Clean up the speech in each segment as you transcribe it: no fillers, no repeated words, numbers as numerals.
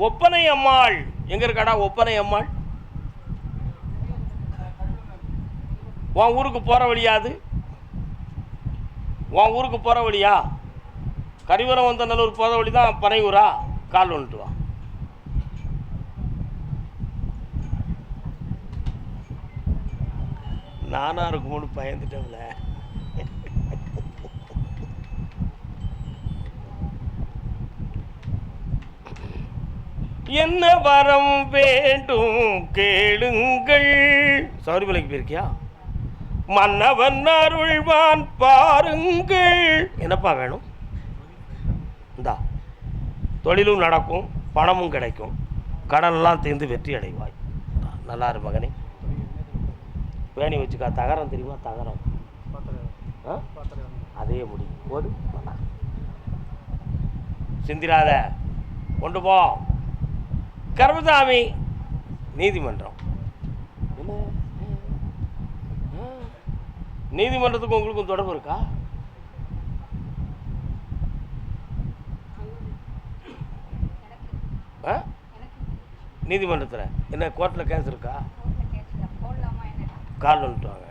ஒப்பனை அம்மாள் எங்கே இருக்காடா? ஒப்பனை அம்மாள் உன் ஊருக்கு போகிற வழியாது? உன் ஊருக்கு போகிற வழியா? கரிவரம் வந்த நல்லூர் போகிற வழி தான் பனையூரா? கால் வந்துட்டு வா. நானா இருக்கும்போது பயந்துட்டேன்ல. என்ன வரம் வேண்டும் கேளுங்கள். சபரிமலைக்கு போயிருக்கியா? மன்னவன் அருள்வான் பாருங்கள். என்னப்பா வேணும்? இந்தா, தொழிலும் நடக்கும், பணமும் கிடைக்கும், கடனெல்லாம் தீர்ந்து வெற்றி அடைவாய். நல்லா இரு மகனே. வேணி வச்சுக்கா. தகரம் தெரியுமா? தகரம் அதே முடி போடு. நல்லா சிந்திராத, கொண்டு போ. கர்மசாமி நீதிமன்றம். நீதிமன்றத்துக்கு உங்களுக்கும் தொடர்பு இருக்கா? நீதிமன்றத்தில் என்ன கோர்ட்டில் கேஸ் இருக்கா? கால் வந்துட்டுவாங்க.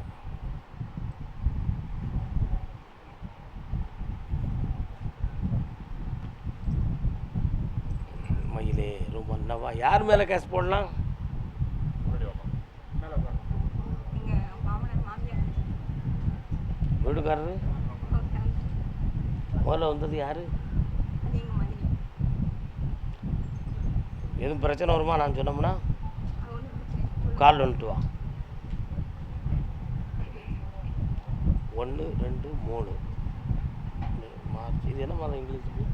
மயிலே ரொம்ப நவா. யார் மேலே கேஸ் போடலாம்? வீட்டுக்காரரு முதல்ல வந்தது யாரு? எதுவும் பிரச்சனை வருமா நான் சொன்னோம்னா? கால் வந்துட்டு வா. 1 2 3 மார்ச். இது என்ன மாதம் இங்கிலீஷுக்கு?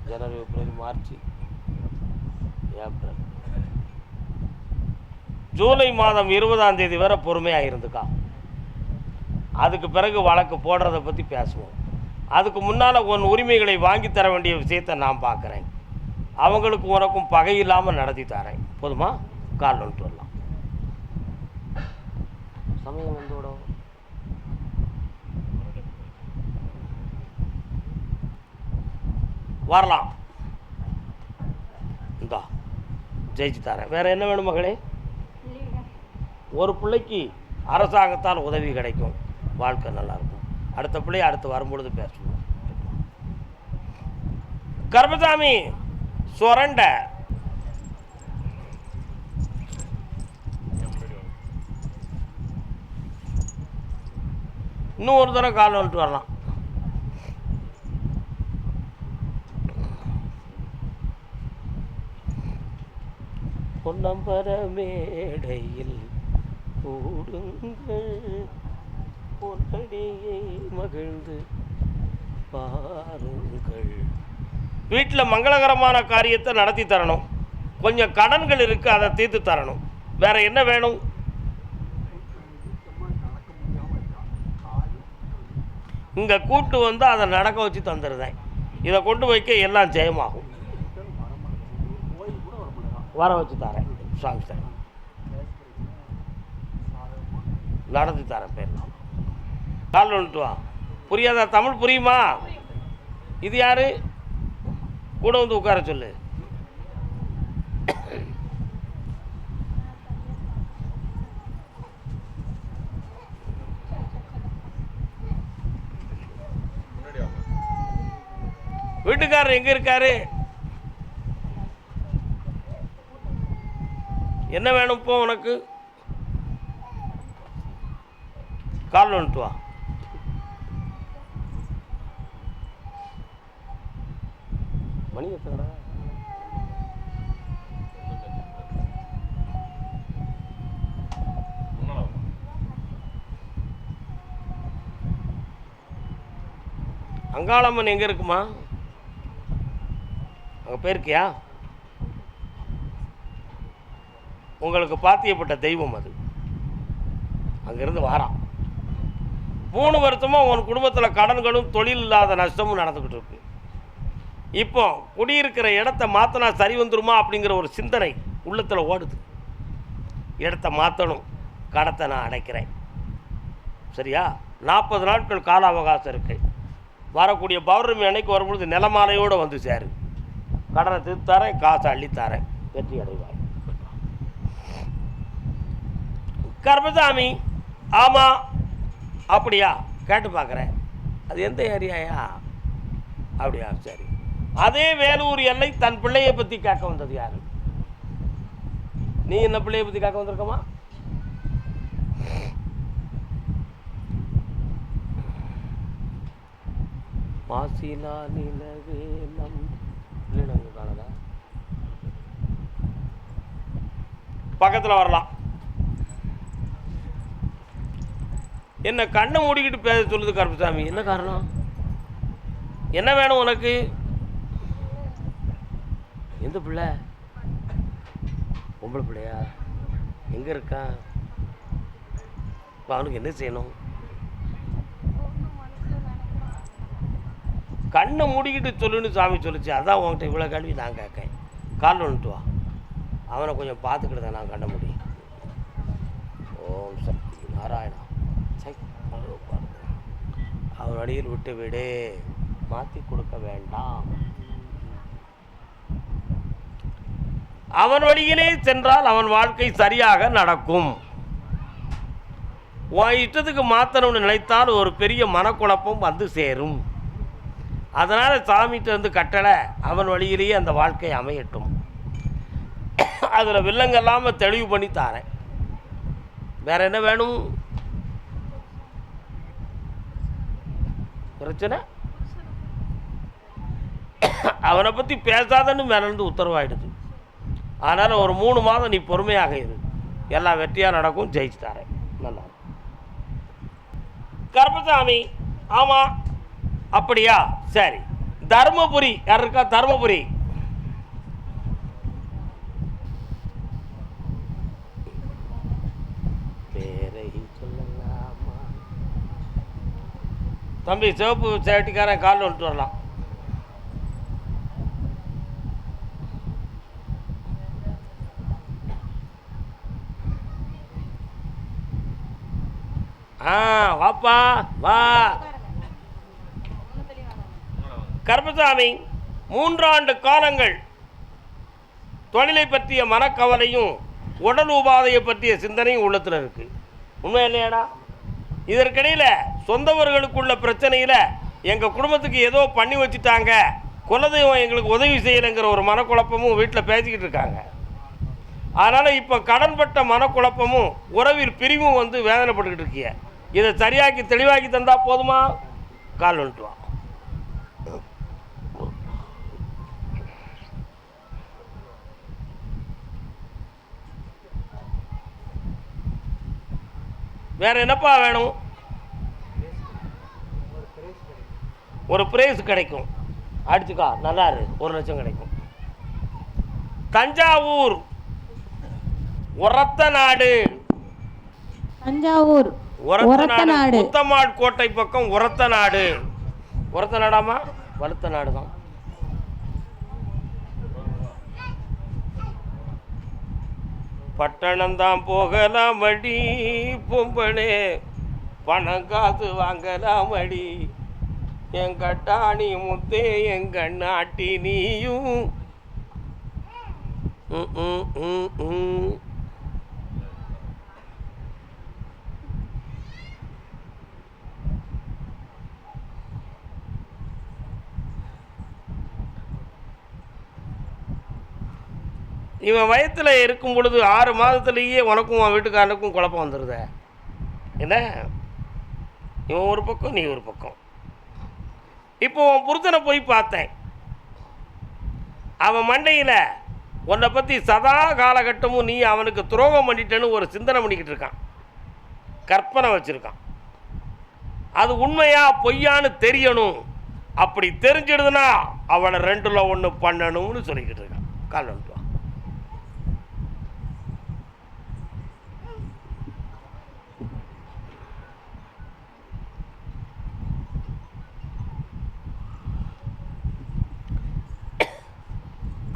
ஜனவரி, பிப்ரவரி, மார்ச், ஏப்ரல். ஜூலை மாதம் 20ஆம் தேதி வரை பொறுமையாக இருந்துக்கா. அதுக்கு பிறகு வழக்கு போடுறதை பற்றி பேசுவோம். அதுக்கு முன்னால் உன் உரிமைகளை வாங்கி தர வேண்டிய விஷயத்தை நான் பார்க்குறேன். அவங்களுக்கு உனக்கும் பகை இல்லாமல் நடத்தி தரேன். போதுமா? கால் வந்துட்டு வரலாம். சமயம் வந்து விட வரலாம். இந்தா ஜெயிச்சு தரேன். வேறு என்ன வேணும் மகளே? ஒரு பிள்ளைக்கு அரசாங்கத்தால் உதவி கிடைக்கும், வாழ்க்கை நல்லாயிருக்கும். அடுத்த பிள்ளை அடுத்து வரும்பொழுது பேசுவோம். கர்மசாமி சொரண்ட. இன்னும் ஒரு தடவை கால் வந்துட்டு வரலாம். பொன்னம்பர மேடையில் கூடுங்கள், பொன்னடியை மகிழ்ந்து பாருங்கள். வீட்டில் மங்களகரமான காரியத்தை நடத்தி தரணும். கொஞ்சம் கடன்கள் இருக்குது, அதை தீர்த்து தரணும். வேற என்ன வேணும்? இங்கே கூட்டு வந்து அதை நடக்க வச்சு தந்துடுறேன். இதை கொண்டு வைக்க எல்லாம் ஜெயமாகும். வர வச்சு தரேன். சாமி சார் நடத்தி தரேன். பேர்லாம் கால் வந்துட்டு வா. புரியாதா? தமிழ் புரியுமா? இது யாரு? கூட வந்து உட்கார சொல்லு. வீட்டுக்காரர் எங்க இருக்காரு? என்ன வேணும் இப்போ உனக்கு? கால் வந்துட்டு வா. மணி எத்தனடா? அங்காளம்மன் எங்க இருக்குமா? அங்கே போயிருக்கியா? உங்களுக்கு பாத்தியப்பட்ட தெய்வம் அது. அங்கேருந்து வாரான். 3 வருஷமாக உன் குடும்பத்தில் கடன்களும் தொழில் இல்லாத நஷ்டமும் நடந்துக்கிட்டு இருக்கு. இப்போ குடியிருக்கிற இடத்த மாற்றினா சரி வந்துருமா அப்படிங்கிற ஒரு சிந்தனை உள்ளத்தில் ஓடுது. இடத்த மாற்றணும், கடத்தை நான் அடைக்கிறேன். சரியா? 40 நாட்கள் கால அவகாசம் இருக்கு. வரக்கூடிய பௌர்ணமி அன்னைக்கு வரும்பொழுது நிலமாலையோடு வந்து சேரு. கடனை தீர்த்தாரேன், காசை அள்ளித்தாரேன், வெற்றி அடைவாய். கருப்பசாமி, ஆமாம் அப்படியா, கேட்டு பார்க்குறேன். அது எந்த ஏரியாயா? அப்படியா, சரி. அதே வேலூர் எல்லை தன் பிள்ளையை பற்றி கேட்க வந்தது யாரு? நீ என்ன பிள்ளையை பற்றி கேட்க வந்திருக்கமா? மாசிலா நிலவேலம் காணதா? பக்கத்தில் வரலாம். என்ன கண்ணை மூடிக்கிட்டு பேச சொல்லுது கருப்பசாமி, என்ன காரணம்? என்ன வேணும் உனக்கு? எந்த பிள்ளை? பொம்பளை பிள்ளையா? எங்கே இருக்கான்? அவனுக்கு என்ன செய்யணும்? கண்ணை மூடிக்கிட்டு சொல்லுன்னு சாமி சொல்லிச்சு. அதான் உன்கிட்ட இவ்வளோ கேள்வி நான் கேட்கேன். காலில் வந்துட்டு வா, அவனை கொஞ்சம் பார்த்துக்கிட்டு தான் நான் கண்ண முடி. ஓம் சக்தி நாராயணா. அவன் வழியில் விட்டு விடு, மாற்றி கொடுக்க வேண்டாம். அவன் வழியிலே சென்றால் அவன் வாழ்க்கை சரியாக நடக்கும். உன் இஷ்டத்துக்கு மாற்றணும்னு நினைத்தால் ஒரு பெரிய மனக்குழப்பம் வந்து சேரும். அதனால் சாமிகிட்ட இருந்து கட்டளை, அவன் வழியிலேயே அந்த வாழ்க்கை அமையட்டும். அதில் வில்லங்க இல்லாமல் தெளிவு பண்ணி தாரேன். வேற என்ன வேணும்? பிரச்சனை அவனை பற்றி பேசாதன்னு மேலேருந்து உத்தரவாயிடுது. அதனால் ஒரு 3 மாதம் நீ பொறுமையாக இரு, எல்லாம் வெற்றியாக நடக்கும், ஜெயிச்சு தாரேன். நல்லா கருப்பசாமி, ஆமாம் அப்படியா, சரி. தர்மபுரி யார் இருக்கா? தர்மபுரி. பேரை சொல்லலாமா? தம்பி சிவப்பு சேட்டிக்காரன் காலில் வந்துட்டு வரலாம். வாப்பா வா. கருப்பசாமி, 3 ஆண்டு காலங்கள் தொழிலை பற்றிய மனக்கவலையும் உடல் உபாதையை பற்றிய சிந்தனையும் உள்ளத்தில் இருக்குது. உண்மை இல்லையாடா? இதற்கிடையில் சொந்தவர்களுக்குள்ள பிரச்சனையில் எங்கள் குடும்பத்துக்கு ஏதோ பண்ணி வச்சுட்டாங்க, குலதெய்வம் எங்களுக்கு உதவி செய்யலைங்கிற ஒரு மனக்குழப்பமும் வீட்டில் பேசிக்கிட்டு இருக்காங்க. அதனால் இப்போ கடன்பட்ட மனக்குழப்பமும் உறவில் பிரிவும் வந்து வேதனைப்பட்டுக்கிட்டு இருக்கிய. இதை சரியாக்கி தெளிவாக்கி தந்தால் போதுமா? கால் வந்துட்டு வா. வேற என்னப்பா வேணும்? ஒரு பிரைஸ் கிடைக்கும், அடிச்சுக்கா, நல்லா இரு, 1 லட்சம் கிடைக்கும். தஞ்சாவூர் உரத்த நாடு. தஞ்சாவூர் உரத்த நாடு, முத்தம்மாள் கோட்டை பக்கம் உரத்த நாடு. உரத்த நாடாமா? வலுத்த நாடு தான். பட்டணம்தான் போகலாம் அடி பொம்பளே, பணம் காசு வாங்கலாம் அடி, என் கட்டாணி முத்தே எங்க நாட்டி நீயும். இவன் வயத்தில் இருக்கும் பொழுது 6 மாதத்துலேயே உனக்கும் உன் வீட்டுக்காரனுக்கும் குழப்பம் வந்துடுத. என்ன, இவன் ஒரு பக்கம், நீ ஒரு பக்கம். இப்போ உன் புருஷனை போய் பார்த்தேன். அவன் மண்டையில் உன்னை பற்றி சதா காலகட்டமும் நீ அவனுக்கு துரோகம் பண்ணிட்டேன்னு ஒரு சிந்தனை பண்ணிக்கிட்டு இருக்கான், கற்பனை வச்சுருக்கான். அது உண்மையா பொய்யான்னு தெரியணும். அப்படி தெரிஞ்சிடுதுன்னா அவனை 2ல் 1 பண்ணணும்னு சொல்லிக்கிட்டு இருக்கான். கால் வந்துட்டு வா.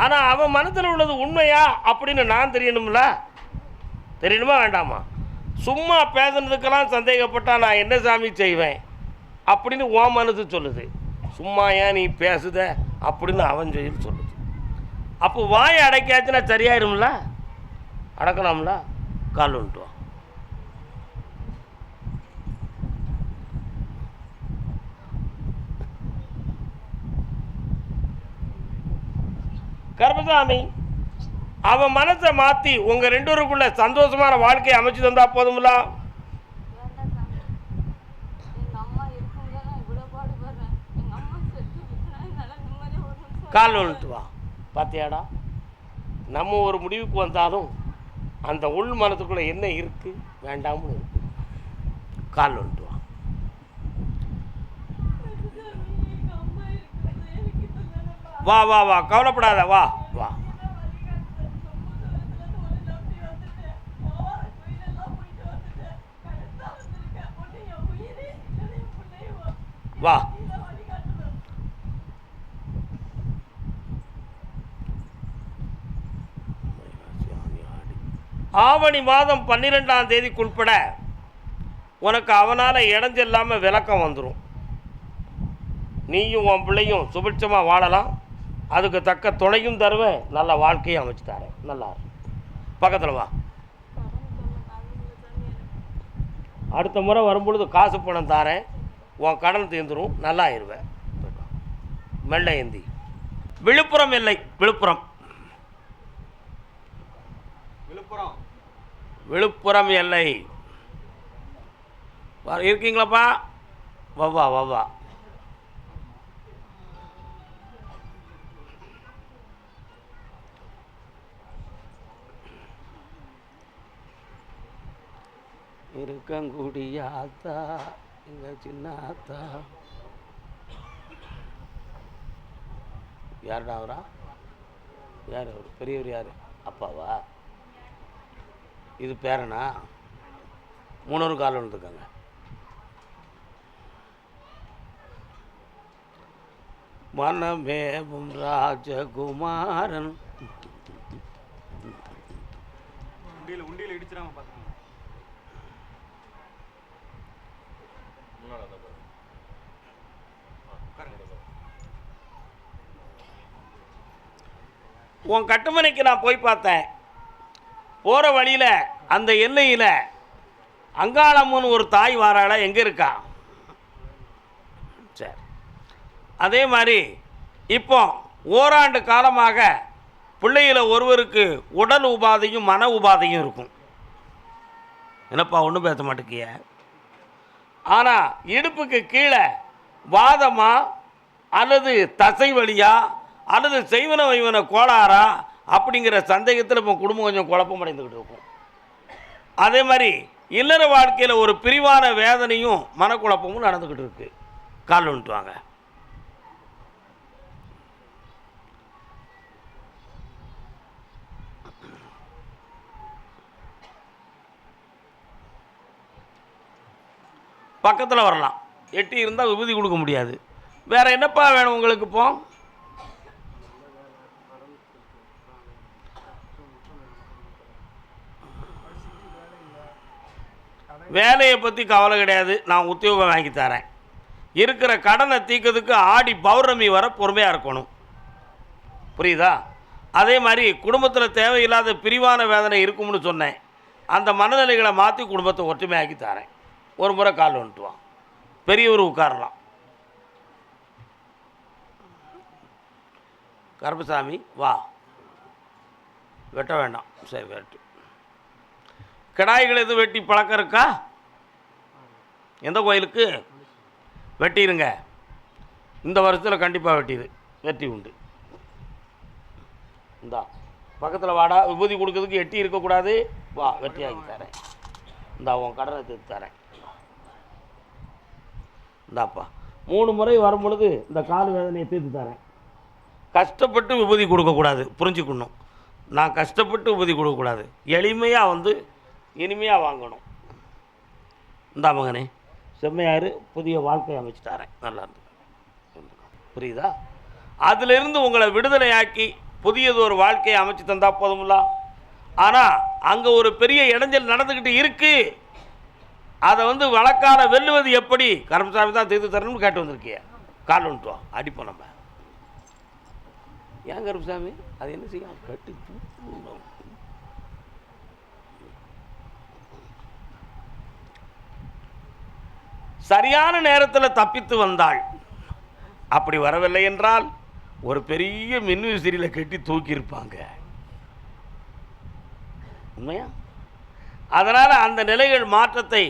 ஆனால் அவன் மனத்தில் உள்ளது உண்மையா அப்படின்னு நான் தெரியணும்ல? தெரியணுமா வேண்டாமா? சும்மா பேசுனதுக்கெல்லாம் சந்தேகப்பட்டா நான் என்ன சாமி செய்வேன் அப்படின்னு உன் மனசு சொல்லுது. சும்மா ஏன் நீ பேசுத அப்படின்னு அவன் சொல்லுது. அப்போ வாயை அடைக்காச்சுன்னா சரியாயிரும்ல, அடக்கலாம்ல. கால் வந்துட்டு வா. கருப்பசாமி, அவன் மனசை மாற்றி உங்கள் 2 பேருக்குள்ள சந்தோஷமான வாழ்க்கையை அமைச்சு தந்தா போதும்ல. கால் வந்துட்டு வா. பார்த்தியாடா, நம்ம ஒரு முடிவுக்கு வந்தாலும் அந்த உள் மனத்துக்குள்ளே என்ன இருக்குது வேண்டாம்னு இருக்கு. கால் வந்துட்டு வா. வா வா வா, கவலைப்படாத, வா வா. வா. ஆவணி மாதம் 12ஆம் தேதிக்குட்பட உனக்கு அவனால் இடைஞ்சல்லாமல் விளக்கம் வந்துடும். நீயும் உன் பிள்ளையும் சுபிட்சமாக வாழலாம். அதுக்கு தக்க துணையும் தருவேன், நல்ல வாழ்க்கையை அமைச்சு தரேன். நல்லா பக்கத்தில் வா. அடுத்த முறை வரும்பொழுது காசு பணம் தாரேன், உன் கடன் தீர்ந்துடும், நல்லா ஆயிடுவேன். மெல்ல ஏந்தி. விழுப்புரம் எல்லை. விழுப்புரம் விழுப்புரம் எல்லை இருக்கீங்களாப்பா? வவ்வா வவ்வா. இருக்கங்குடியாத்தா எங்க சின்னாத்தா. யாருடா அவரா? யார் அவர்? பெரியவர் யார்? அப்பாவா? இது பேரனா? 3 கால் வந்துருக்காங்க. மனமேவும் ராஜகுமாரன். உண்டியில் இடிச்சிடாம பார்த்துக்கோங்க. உன் கட்டுமனைக்கு நான் போய் பார்த்தேன். போகிற வழியில் அந்த எல்லையில் அங்காளம்மன்னு ஒரு தாய் வாராள, எங்கே இருக்கா? சரி. அதே மாதிரி இப்போ ஓராண்டு காலமாக பிள்ளைகளை ஒருவருக்கு உடல் உபாதையும் மன உபாதையும் இருக்கும். என்னப்பா ஒன்றும் பேச மாட்டேங்கிய? ஆனால் இடுப்புக்கு கீழே வாதமா அல்லது தசை வலியா அல்லது செய்வன வைவன கோளாறா அப்படிங்கிற சந்தேகத்தில் இப்போ குடும்பம் கொஞ்சம் குழப்பம் அடைந்துக்கிட்டு இருக்கும். அதே மாதிரி இல்லற வாழ்க்கையில் ஒரு பிரிவான வேதனையும் மனக்குழப்பமும் நடந்துக்கிட்டு இருக்கு. கால் வந்துட்டு வாங்க. பக்கத்தில் வரலாம். எட்டி இருந்தால் விபூதி கொடுக்க முடியாது. வேறு என்னப்பா வேணும் உங்களுக்கு? இப்போ வேலையை பற்றி கவலை கிடையாது, நான் உத்தியோகம் வாங்கி தரேன். இருக்கிற கடனை தீர்க்கிறதுக்கு ஆடி பௌர்ணமி வர பொறுமையாக இருக்கணும். புரியுதா? அதே மாதிரி குடும்பத்தில் தேவையில்லாத பிரிவான வேதனை இருக்கும்னு சொன்னேன். அந்த மனநிலைகளை மாற்றி குடும்பத்தை ஒற்றுமையாக்கி தரேன். ஒரு முறை கால் வந்துட்டு வா. பெரியவர் உட்காரலாம். கருப்பசாமி வா. வெட்ட வேண்டாம். சரி வெட்டு. கிடாய்கள் எதுவும் வெட்டி பழக்கம் இருக்கா? எந்த கோயிலுக்கு? வெட்டிடுங்க. இந்த வருஷத்தில் கண்டிப்பாக வெட்டி உண்டு. இந்தா பக்கத்தில் வாடா. விபூதி கொடுக்கறதுக்கு எட்டி இருக்கக்கூடாது. வா, வெட்டி ஆகி தரேன். இந்தா உன் கடனை தீர்த்து தரேன். இந்தாப்பா 3 முறை வரும் பொழுது இந்த கால் வேதனையை தீர்த்து தரேன். கஷ்டப்பட்டு விபூதி கொடுக்கக்கூடாது, புரிஞ்சுக்கணும். நான் கஷ்டப்பட்டு விபூதி கொடுக்கக்கூடாது. எளிமையாக வந்து இனிமையாக வாங்கணும். இந்தா மகனே, செம்மையாரு, புதிய வாழ்க்கையை அமைச்சு தரேன். நல்லா இருந்து. புரியுதா? அதிலிருந்து உங்களை விடுதலையாக்கி புதியது ஒரு வாழ்க்கையை அமைச்சு தந்தா போதும்ல. ஆனால் அங்கே ஒரு பெரிய இடைஞ்சல் நடந்துக்கிட்டு இருக்கு. அதை வந்து வழக்கால வெல்லுவது எப்படி? கருப்பசாமி தான் தீர்த்து தரணும்னு கேட்டு வந்திருக்கிய. கால் வந்துட்டு வா. அடிப்போம் நம்ம. ஏன் கருப்புசாமி அது என்ன செய்யும்? கட்டி தூக்கணும். சரியான நேரத்தில் தப்பித்து வந்தாள். அப்படி வரவில்லை என்றால் ஒரு பெரிய மின்விசிறியில் கட்டி தூக்கியிருப்பாங்க. உண்மையா? அதனால் அந்த நிலைகள் மாற்றத்தை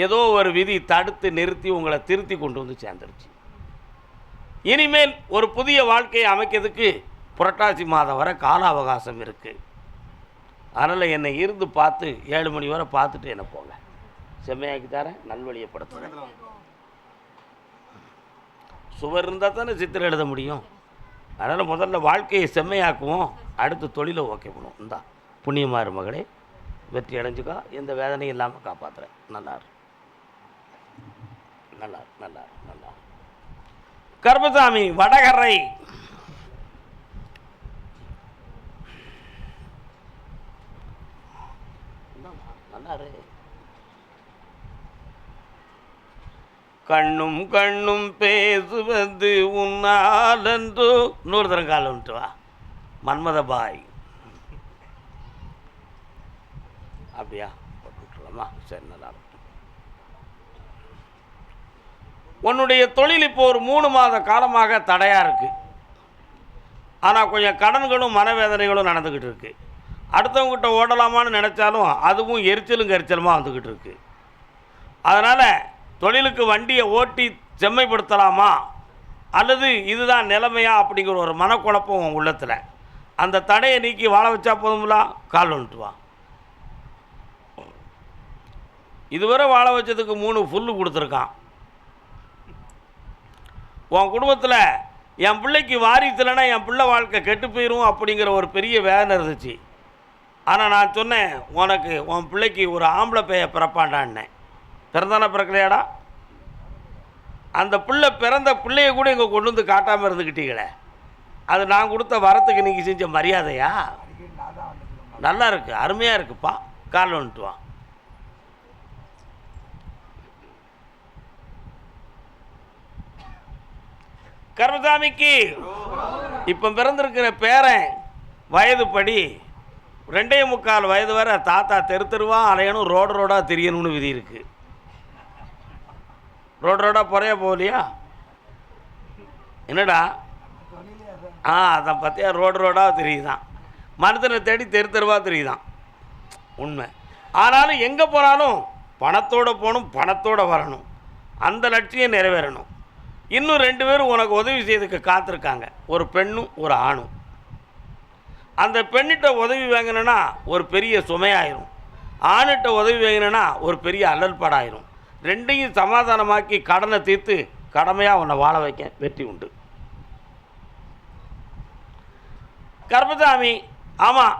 ஏதோ ஒரு விதி தடுத்து நிறுத்தி உங்களை திருத்தி கொண்டு வந்து சேர்ந்துருச்சு. இனிமேல் ஒரு புதிய வாழ்க்கையை அமைக்கிறதுக்கு புரட்டாசி மாதம் வரை கால அவகாசம் இருக்குது. அதனால் என்னை இருந்து பார்த்து 7 மணி வரை பார்த்துட்டு என்ன போங்க, செம்மையாக்கி தரேன், நல்வழியப்படுத்துகிறேன். சுவர் இருந்தால் தானே சித்திரம் எழுத முடியும். அதனால் முதல்ல வாழ்க்கையை செம்மையாக்குவோம், அடுத்து தொழிலை ஓகே பண்ணுவோம். இந்தா புண்ணியமாறு மகளே, வெற்றி அடைஞ்சுக்கா, எந்த வேதனையும் இல்லாமல் காப்பாற்றுறேன். நல்லாரு நல்லாரு நல்லாரு நல்லா. கருப்பசாமி வடகரை நல்லாரு. கண்ணும் கண்ணும் பேசுவது உன்னாலன்றோ. இன்னொரு தரம் காலம் விட்டு வா. மன்மதபாய் அப்படியா? போட்டுலாமா? சரி, நல்லா இருக்கும். உன்னுடைய தொழில் இப்போ ஒரு 3 மாத காலமாக தடையாக இருக்குது. ஆனால் கொஞ்சம் கடன்களும் மனவேதனைகளும் நடந்துக்கிட்டு இருக்குது. அடுத்தவங்ககிட்ட ஓடலாமான்னு நினச்சாலும் அதுவும் எரிச்சலும் கரிச்சலுமாக வந்துக்கிட்டு இருக்குது. அதனால் தொழிலுக்கு வண்டியை ஓட்டி செம்மைப்படுத்தலாமா அல்லது இதுதான் நிலைமையா அப்படிங்கிற ஒரு மனக்குழப்பம் உன் உள்ளத்தில். அந்த தடையை நீக்கி வாழ வச்சா போதுங்களா? கால் வந்துட்டு வா. இதுவரை வாழ வச்சதுக்கு 3 ஃபுல்லு கொடுத்துருக்கான். உன் குடும்பத்தில் என் பிள்ளைக்கு வாரிசு இல்லைன்னா என் பிள்ளை வாழ்க்கை கெட்டு போயிடும் அப்படிங்கிற ஒரு பெரிய வேதனை இருந்துச்சு. ஆனால் நான் சொன்னேன், உனக்கு உன் பிள்ளைக்கு ஒரு ஆம்பளை பைய பிறப்பாண்டான்னேன். பிறந்தானே பிறக்கலையாடா? அந்த பிள்ளை பிறந்த பிள்ளைய கூட இங்கே கொண்டு வந்து காட்டாமல் இருந்துக்கிட்டீங்களே, அது நான் கொடுத்த வரத்துக்கு நீங்கள் செஞ்ச மரியாதையா? நல்லா இருக்குது, அருமையாக இருக்குப்பா. கால் வந்துட்டு வா. கருப்பசாமிக்கு இப்போ பிறந்திருக்கிற பேரன் வயதுப்படி 2.25 வயது வரை தாத்தா தெருவா அலையணும், ரோடாக தெரியணும்னு விதி இருக்குது. ரோடாக போறையா போகலையா? என்னடா? அதான் பார்த்தியா, ரோடாக தெரியுதான். மனுஷனை தேடி தெருவா தெரியுதான். உண்மை. ஆனாலும் எங்கே போனாலும் பணத்தோடு போகணும், பணத்தோடு வரணும். அந்த லட்சியம் நிறைவேறணும். இன்னும் 2 பேரும் உனக்கு உதவி செய்யறதுக்கு காத்திருக்காங்க, ஒரு பெண்ணும் ஒரு ஆணும். அந்த பெண்ணிட்ட உதவி வாங்கினா ஒரு பெரிய சுமையாயிரும், ஆணிட்ட உதவி வாங்கினா ஒரு பெரிய அல்லல்பாடாயிரும். 2ஐயும் சமாதானமாக்கி கடனை தீர்த்து கடமையாக உன்னை வாழ வைக்க வெற்றி உண்டு. கருப்பசாமி, ஆமாம்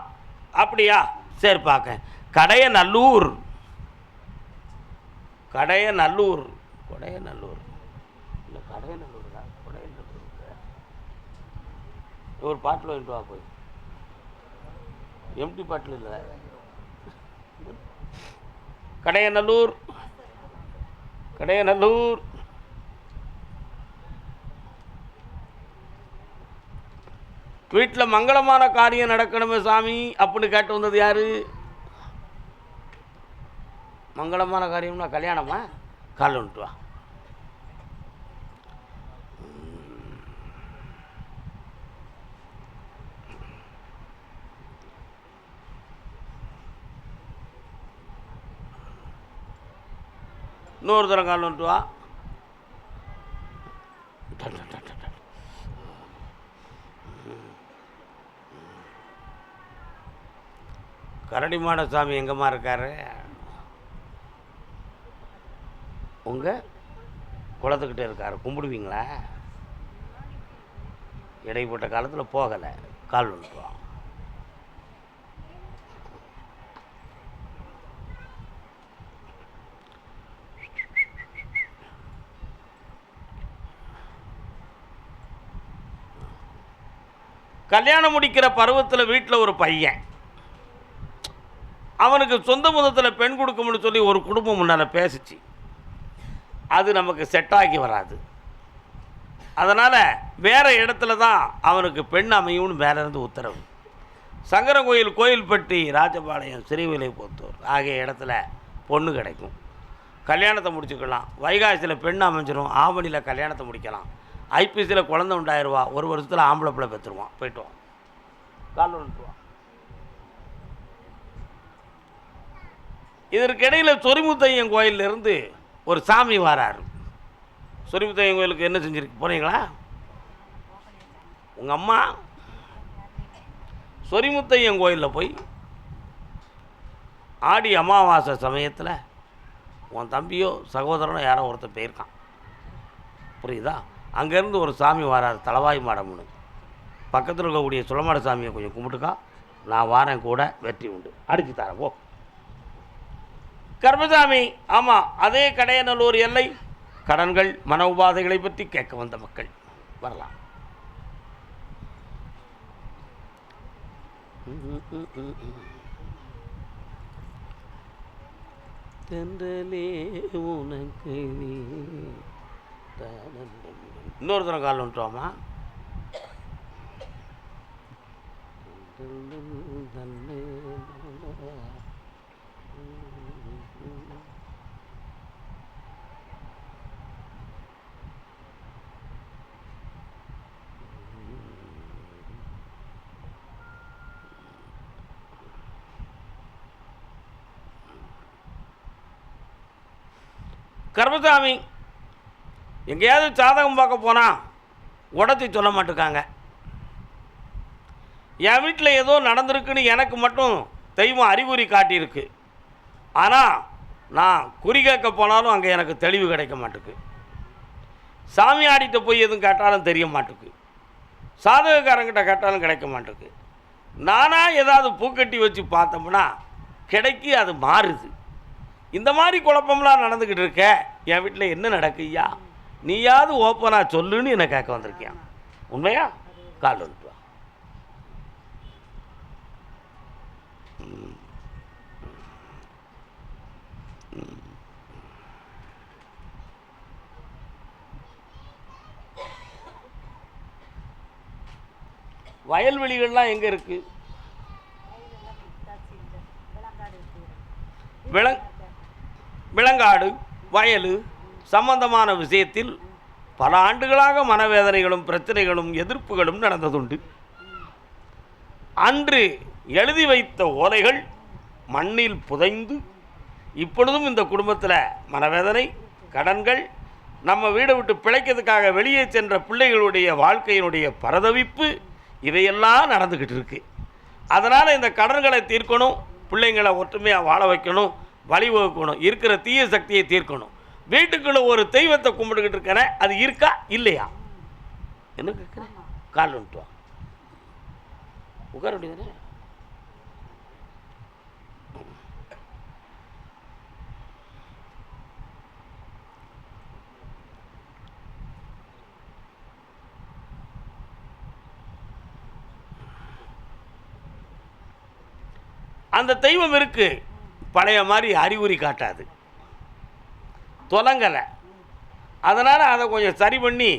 அப்படியா? சரி பார்க்க. கடையநல்லூர் கொடையநல்லூர் இல்லை, கடையநல்லூர் தான். கொடையநல்லூர் ஒரு பாட்டில் வாங்கிட்டு வா போய். எம்டி பாட்டில் இல்லை, கடையநல்லூர். வீட்டில் மங்களமான காரியம் நடக்கணுமே சாமி அப்படின்னு கேட்டு வந்தது யாரு? மங்களமான காரியம்னா கல்யாணமா? கால் வந்துட்டு வா. இன்னொரு தரம் கால் வந்துட்டு வா. கரடிமாட சாமி எங்கம்மா இருக்காரு? உங்கள் குளத்துக்கிட்டே இருக்கார். கும்பிடுவீங்களா? இடைப்பட்ட காலத்தில் போகலை. கால் வந்துட்டு வா. கல்யாணம் முடிக்கிற பருவத்தில் வீட்டில் ஒரு பையன், அவனுக்கு சொந்த மதத்தில் பெண் கொடுக்கும்னு சொல்லி ஒரு குடும்பம் முன்னால் பேசிச்சு. அது நமக்கு செட்டாகி வராது. அதனால் வேறு இடத்துல தான் அவனுக்கு பெண் அமையும்னு மேலேருந்து உத்தரவு. சங்கரங்கோயில், கோயில்பட்டி, ராஜபாளையம், சிறுவில்லைபுத்தூர் ஆகிய இடத்துல பொண்ணு கிடைக்கும், கல்யாணத்தை முடிச்சுக்கலாம். வைகாசியில் பெண் அமைஞ்சிரும், ஆவணியில் கல்யாணத்தை முடிக்கலாம். ஐபிசியில் குழந்தை உண்டாயிருவா, 1 வருஷத்தில் ஆம்பளை பிள்ளை பெற்றுருவான். போய்ட்டு வான், கால் வந்துட்டுவான். இதற்கிடையில் சொரிமுத்தையன் கோயிலிருந்து ஒரு சாமி வராரு. சொரிமுத்தையன் கோயிலுக்கு என்ன செஞ்சுருக்கு போனீங்களா? உங்கள் அம்மா சொரிமுத்தையன் கோயிலில் போய் ஆடி அமாவாசை சமயத்தில் உன் தம்பியோ சகோதரனோ யாரோ ஒருத்தர் போயிருக்கான், புரியுதா? அங்கேருந்து ஒரு சாமி வராரு, தலவாய் மாடம்னு. பக்கத்தில் இருக்கக்கூடிய சுளமாட சாமியை கொஞ்சம் கும்பிட்டுக்கா, நான் வாரேன் கூட, வெற்றி உண்டு, அடிச்சு தரேன் போ. கர்மசாமி, ஆமாம், அதே கடையநல்லூர் எல்லை. கடன்கள், மன உபாதைகளை பற்றி கேட்க வந்த மக்கள் வரலாம். தென்றலே உனக்கு இன்னொரு தரம் கால் வந்துட்டோமா? கர்மசாமி, எங்கேயாவது சாதகம் பார்க்க போனால் உடச்சி சொல்ல மாட்டேக்காங்க. என் வீட்டில் ஏதோ நடந்திருக்குன்னு எனக்கு மட்டும் தெய்வம் அறிகுறி காட்டியிருக்கு. ஆனால் நான் குறி கேட்க போனாலும் அங்கே எனக்கு தெளிவு கிடைக்க மாட்டுக்கு. சாமி ஆடிட்ட போய் எதுவும் கேட்டாலும் தெரிய மாட்டுக்கு. சாதகக்காரங்கிட்ட கேட்டாலும் கிடைக்க மாட்டுக்கு. நானாக ஏதாவது பூக்கட்டி வச்சு பார்த்தோம்னா கிடைக்கி அது மாறுது. இந்த மாதிரி குழப்பம்லாம் நடந்துக்கிட்டு இருக்க, என் வீட்டில் என்ன நடக்குய்யா, நீயாவது ஓப்பனாக சொல்லுன்னு என்னை கேட்க வந்திருக்கியான். உண்மையா? கால் வந்துட்டு வா. வயல்வெளிகள்லாம் எங்கே இருக்குது? விலங்காடு, வயல் சம்பந்தமான விஷயத்தில் பல ஆண்டுகளாக மனவேதனைகளும் பிரச்சனைகளும் எதிர்ப்புகளும் நடந்ததுண்டு. அன்று எழுதி வைத்த ஓலைகள் மண்ணில் புதைந்து இப்பொழுதும் இந்த குடும்பத்தில் மனவேதனை, கடன்கள், நம்ம வீடை விட்டு பிழைக்கிறதுக்காக வெளியே சென்ற பிள்ளைகளுடைய வாழ்க்கையினுடைய பரதவிப்பு, இதையெல்லாம் நடந்துக்கிட்டு இருக்கு. அதனால் இந்த கடன்களை தீர்க்கணும், பிள்ளைங்களை ஒற்றுமையாக வாழ வைக்கணும், வழிவகுக்கணும், இருக்கிற தீய சக்தியை தீர்க்கணும். வீட்டுக்குள்ளே ஒரு தெய்வத்தை கும்பிட்டுக்கிட்டு இருக்கேன், அது இருக்கா இல்லையா? என்ன கேட்குறேன்? கால் வந்துட்டு வா, உட்கார வேண்டியதானே. அந்த தெய்வம் இருக்கு, பழைய மாதிரி அறிகுறி காட்டாது, தொலங்கலை. அதனால் அதை கொஞ்சம் சரி பண்ணி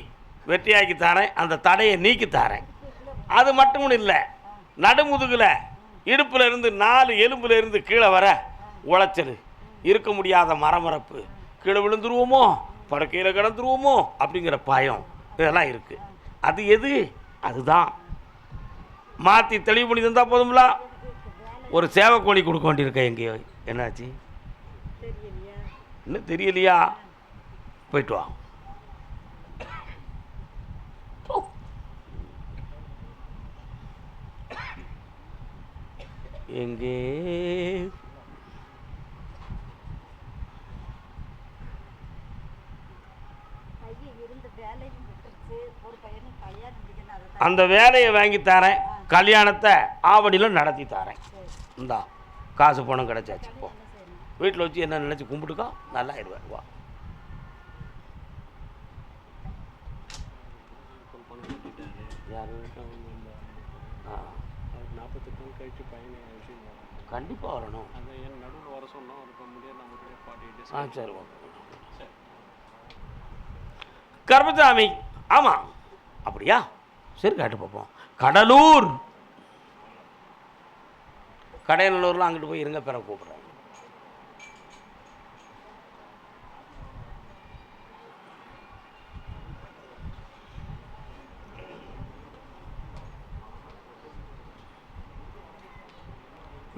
வெற்றியாக்கி தரேன், அந்த தடையை நீக்கி தரேன். அது மட்டும் இல்லை, நடுமுதுகில் இடுப்பில் இருந்து 4 எலும்பில் இருந்து கீழே வர உளைச்சல், இருக்க முடியாத மரமரப்பு, கீழே விழுந்துருவோமோ, படுக்கையில் கிடந்துருவோமோ அப்படிங்கிற பயம், இதெல்லாம் இருக்குது. அது எது? அதுதான் மாற்றி தெளிவு பண்ணி தந்தால் போதும்ல. ஒரு சேவைக்கோழி கொடுக்க வேண்டியிருக்கேன் எங்கேயோ. என்னாச்சு? இன்னும் தெரியலையா? போயிட்டு வா. எங்கே அந்த வேலையை வாங்கி தரேன், கல்யாணத்தை ஆவணியில் நடத்தி தரேன். இந்தா காசு பணம் கிடைச்சாச்சு. போ, வீட்டில் வச்சு என்ன நினச்சி கும்பிட்டுக்கோ, நல்லா ஆயிடுவேன். வா. கண்டிப்பாக வரணும். சரி, ஓகே. கர்மசாமி, ஆமாம். அப்படியா? சரி காட்டு பார்ப்போம். கடலூர். கடையநல்லூர்லாம் அங்கிட்டு போய் இருங்க, பிற கூப்பிட்றேன்.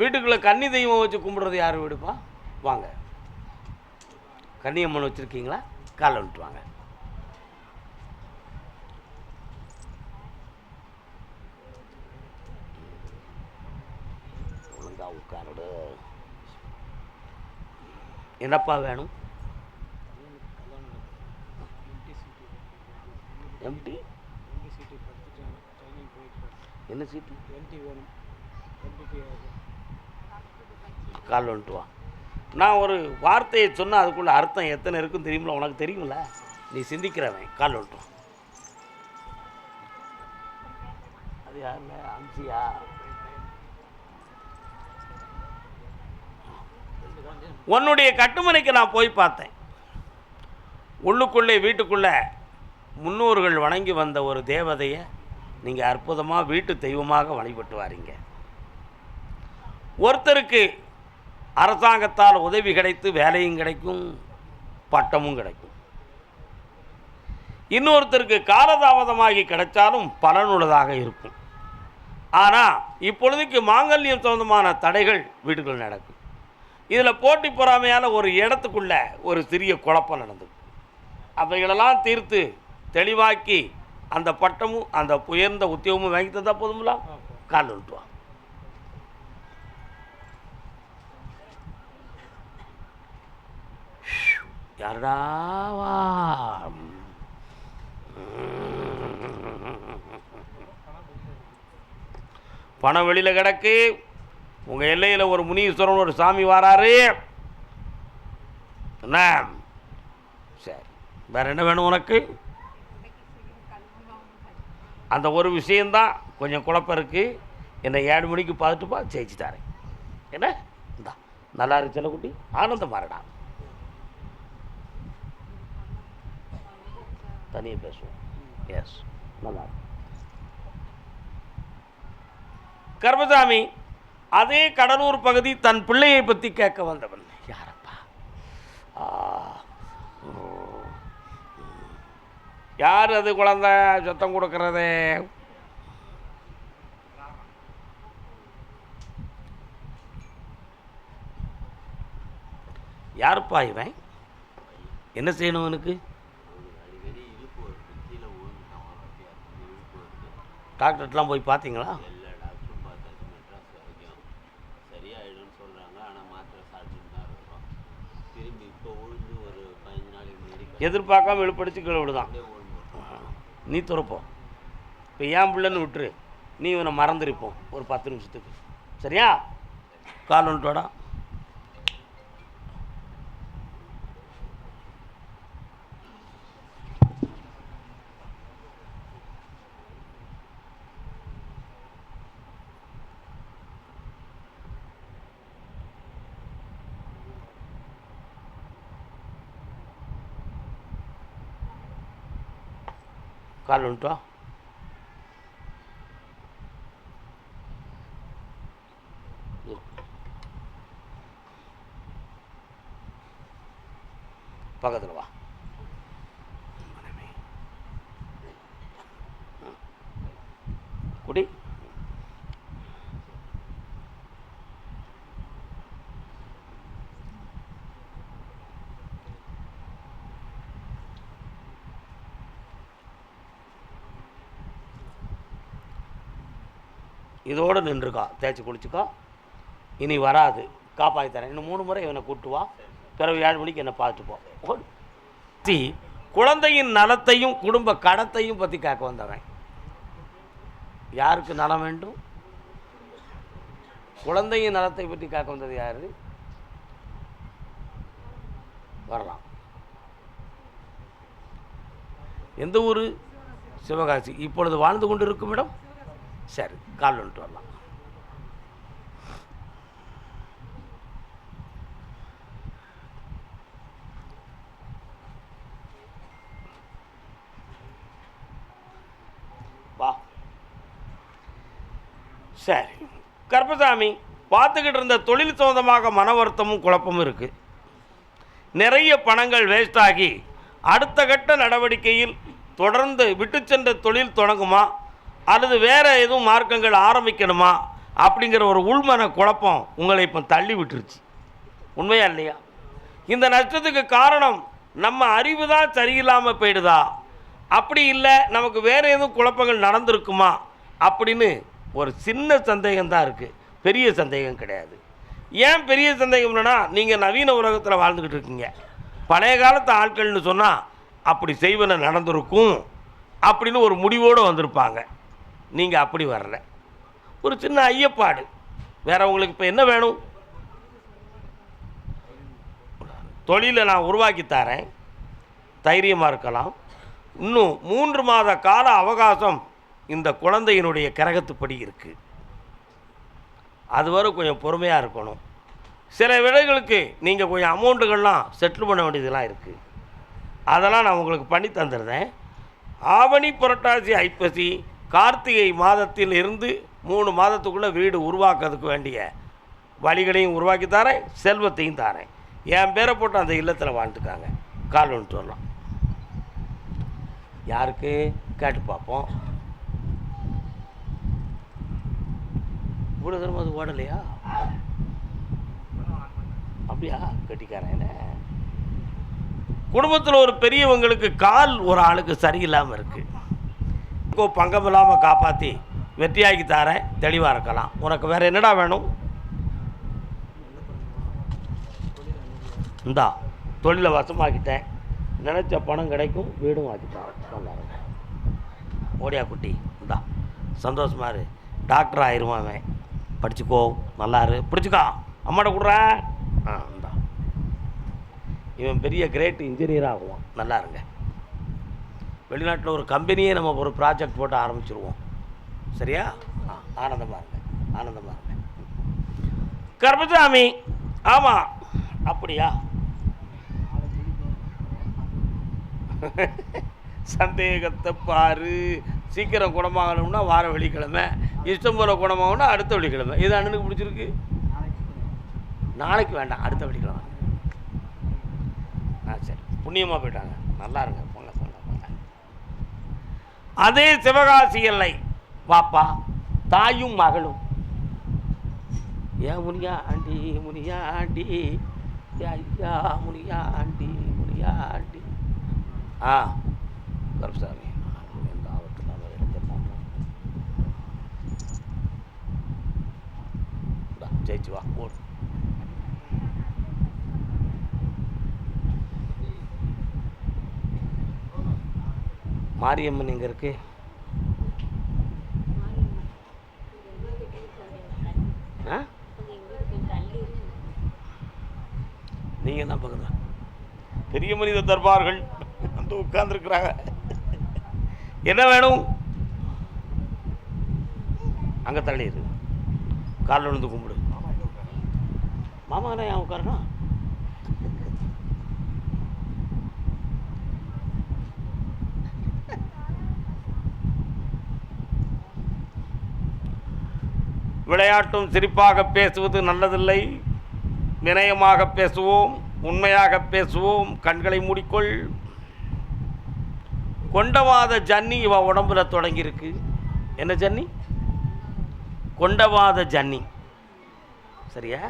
வீட்டுக்குள்ளே கன்னி தெய்வம் வச்சு கும்பிட்றது யார் வீடுப்பா? வாங்க. கன்னியம்மன் வச்சுருக்கீங்களா? காலை விட்டு வாங்க. ஒழுங்கா உட்காருடு. என்னப்பா வேணும்? எம்டி என்ன சீட்டு? கால் வந்துட்டு வா. நான் ஒரு வார்த்தையை சொன்னால் அதுக்குள்ள அர்த்தம் எத்தனை இருக்குன்னு தெரியுமில்ல? உனக்கு தெரியுமில்ல? நீ சிந்திக்கிறவன். கால் வந்துட்டு வா. அது யாருல? அம்சியா? உன்னுடைய கட்டுமனைக்கு நான் போய் பார்த்தேன். உள்ளுக்குள்ளே வீட்டுக்குள்ளே முன்னோர்கள் வணங்கி வந்த ஒரு தேவதையை நீங்கள் அற்புதமாக வீட்டு தெய்வமாக வழிபட்டு வாரீங்க. ஒருத்தருக்கு அரசாங்கத்தால் உதவி கிடைத்து வேலையும் கிடைக்கும், பட்டமும் கிடைக்கும். இன்னொருத்தருக்கு காலதாமதமாகி கிடைச்சாலும் பலனுள்ளதாக இருக்கும். ஆனால் இப்பொழுதுக்கு மாங்கல்யம் சம்பந்தமான தடைகள் வீடுகள் நடக்கும். இதில் போட்டி பொறாமையால் ஒரு இடத்துக்குள்ள ஒரு சிறிய குழப்பம் நடந்தது. அவைகளெல்லாம் தீர்த்து தெளிவாக்கி அந்த பட்டமும் அந்த உயர்ந்த உத்தியோகமும் வாங்கி தந்தா போதுங்களா? கால் விட்டுவா. யாரடாவா? பணம் வெளியில் கிடக்கு. உங்கள் எல்லையில் ஒரு முனீஸ்வரன் ஒரு சாமி வராரு. என்ன சரி, வேறு என்ன வேணும் உனக்கு? அந்த ஒரு விஷயந்தான் கொஞ்சம் குழப்பம் இருக்குது. என்னை 7 மணிக்கு பார்த்துட்டுப்பா, ஜெயிச்சு தரேன். என்ன இந்தா, நல்லா இருக்கு செல்லக்குட்டி, ஆனந்தம் மாறடா. தனியாக பேசுவோம். எஸ், நல்லா இருக்கு. கர்மசாமி அதே கடலூர் பகுதி தன் பிள்ளையை பற்றி கேட்க வந்தவன். யாரப்பா? யார் அது குழந்தை சத்தம் கொடுக்கறது? யாருப்பா இவன்? என்ன செய்யணும் எனக்கு? டாக்டர்லாம் போய் பார்த்தீங்களா? எதிர்பார்க்காம எழுப்படிச்சு கீழே விடுதான். நீ துறப்போம். இப்போ ஏன் பிள்ளைன்னு விட்டுரு, நீ இவனை மறந்துருப்போம் ஒரு 10 நிமிஷத்துக்கு. சரியா? கால் வந்துட்டோடா. கால் வந்துட்டா. பக்கத்தில் வா. குடி. இதோடு நின்றுக்கா, தேய்ச்சி குளிச்சுக்கா. இனி வராது, காப்பாற்றி தரேன். இன்னும் 3 முறை இவனை கூப்பிட்டு வா. பிறகு 7 மணிக்கு என்னை பார்த்துப்போம். குழந்தையின் நலத்தையும் குடும்ப கடத்தையும் பற்றி கேட்க வந்தவன். யாருக்கு நலம் வேண்டும்? குழந்தையின் நலத்தை பற்றி கேட்க வந்தது யாரு? வரலாம். எந்த ஊர்? சிவகாசி. இப்பொழுது வாழ்ந்து கொண்டு இருக்கும் இடம்? சரி, கால் வந்துட்டு வரலாம். சரி கருப்பசாமி, பார்த்துக்கிட்டு இருந்த தொழில் சம்பந்தமாக மன வருத்தமும் குழப்பமும் இருக்குது. நிறைய பணங்கள் வேஸ்ட் ஆகி அடுத்த கட்ட நடவடிக்கையில் தொடர்ந்து விட்டு சென்ற தொழில் தொடங்குமா அல்லது வேறு எதுவும் மார்க்கங்கள் ஆரம்பிக்கணுமா அப்படிங்கிற ஒரு உள்மன குழப்பம் உங்களை இப்போ தள்ளி விட்டுருச்சு. உண்மையா இல்லையா? இந்த நஷ்டத்துக்கு காரணம் நம்ம அறிவு தான் சரியில்லாமல் போயிடுதா, அப்படி இல்லை நமக்கு வேறு எதுவும் குழப்பங்கள் நடந்திருக்குமா அப்படின்னு ஒரு சின்ன சந்தேகம் தான் இருக்குது, பெரிய சந்தேகம் கிடையாது. ஏன் பெரிய சந்தேகம்னா, நீங்கள் நவீன உலகத்தில் வாழ்ந்துக்கிட்டு இருக்கீங்க. பழைய காலத்து ஆட்கள்னு சொன்னால் அப்படி செய்வன நடந்திருக்கும் அப்படின்னு ஒரு முடிவோடு வந்திருப்பாங்க. நீங்கள் அப்படி வரல. ஒரு சின்ன ஐயப்பாடு. வேறு உங்களுக்கு இப்போ என்ன வேணும்? தொழிலை நான் உருவாக்கி தரேன், தைரியமாக இருக்கலாம். இன்னும் 3 மாத கால அவகாசம் இந்த குழந்தையினுடைய கிரகத்துப்படி இருக்குது. அதுவரை கொஞ்சம் பொறுமையாக இருக்கணும். சில விடைகளுக்கு நீங்கள் கொஞ்சம் அமௌண்ட்டுகள்லாம் செட்டில் பண்ண வேண்டியதெல்லாம் இருக்குது. அதெல்லாம் நான் உங்களுக்கு பண்ணி தந்துடுறேன். ஆவணி, புரட்டாசி, ஐப்பசி, கார்த்திகை மாதத்தில் இருந்து 3 மாதத்துக்குள்ளே வீடு உருவாக்குறதுக்கு வேண்டிய வழிகளையும் உருவாக்கி தரேன், செல்வத்தையும் தரேன். என் பேரை போட்டு அந்த இல்லத்தில் வாழ்ந்துக்காங்க. கால் ஒன்று சொல்லலாம். யாருக்கு கேட்டு பார்ப்போம். இவ்வளோ தூரம் அது ஓடலையா? அப்படியா? கட்டிக்காரன். குடும்பத்தில் ஒரு பெரியவங்களுக்கு கால் ஒரு ஆளுக்கு சரியில்லாமல் இருக்குது. இப்போ பங்கம் இல்லாமல் காப்பாற்றி வெற்றியாக்கி தரேன், தெளிவாக இருக்கலாம். உனக்கு வேறு என்னடா வேணும்? இந்தா தொழிலை வசமாக்கிட்டேன், நினச்ச பணம் கிடைக்கும், வீடும் ஆக்கிட்டான். நல்லா இருக்கு. ஓடியா குட்டி, இந்தா சந்தோஷமா இரு. டாக்டர் ஆயிடுவான், படிச்சுக்கோ, நல்லாரு, பிடிச்சிக்கோ, அம்மாட்ட கொடுறேன். இந்தா இவன் பெரிய கிரேட் இன்ஜினியர் ஆகுவான். நல்லா இருங்க. வெளிநாட்டில் ஒரு கம்பெனியே நம்ம ஒரு ப்ராஜெக்ட் போட்டு ஆரம்பிச்சிருவோம். சரியா? ஆனந்தமாக இருங்க, ஆனந்தமாக இருங்க. கருப்பசாமி, ஆமாம். அப்படியா? சந்தேகத்தை பாரு. சீக்கிரம் குணமாகணும்னா வார வெள்ளிக்கிழமை, இஷ்டம் போல குணமாகணும்னா அடுத்த வெள்ளிக்கிழமை. இது அண்ணனுக்கு பிடிச்சிருக்கு. நாளைக்கு வேண்டாம், அடுத்த வெள்ளிக்கிழமை. சரி, புண்ணியமாக போயிட்டாங்க. நல்லா இருங்க, போங்க போங்க போங்க. அதே சிவகாசி எல்லை பாப்பா, தாயும் மகளும். ஏன் முனியா ஆண்டி, முனியா ஆண்டி, ஐயா முனியா ஆண்டி, முனியா ஆண்டி. கருப்பசாமி, எந்த ஆபத்து இல்லாமல் எடுத்துடலாமா? ஜெயிச்சு வா, ஓடு. மாரியம்மன் எங்கே இருக்கு? நீங்கள் என்ன பக்கத்தில் பெரிய மனித தர்பார்கள் வந்து உட்கார்ந்துருக்குறாங்க. என்ன வேணும்? அங்கே தள்ளிடு, காலில் விழுந்து கும்பிடு. மாமா என்ன ஏன் உட்காரணும்? விளையாட்டும் சிரிப்பாக பேசுவது நல்லதில்லை. வினயமாக பேசுவோம், உண்மையாக பேசுவோம். கண்களை மூடிக்கொள். கொண்டவாத ஜன்னி இவ உடம்புல தொடங்கியிருக்கு. என்ன ஜன்னி? கொண்டவாத ஜன்னி. சரியா?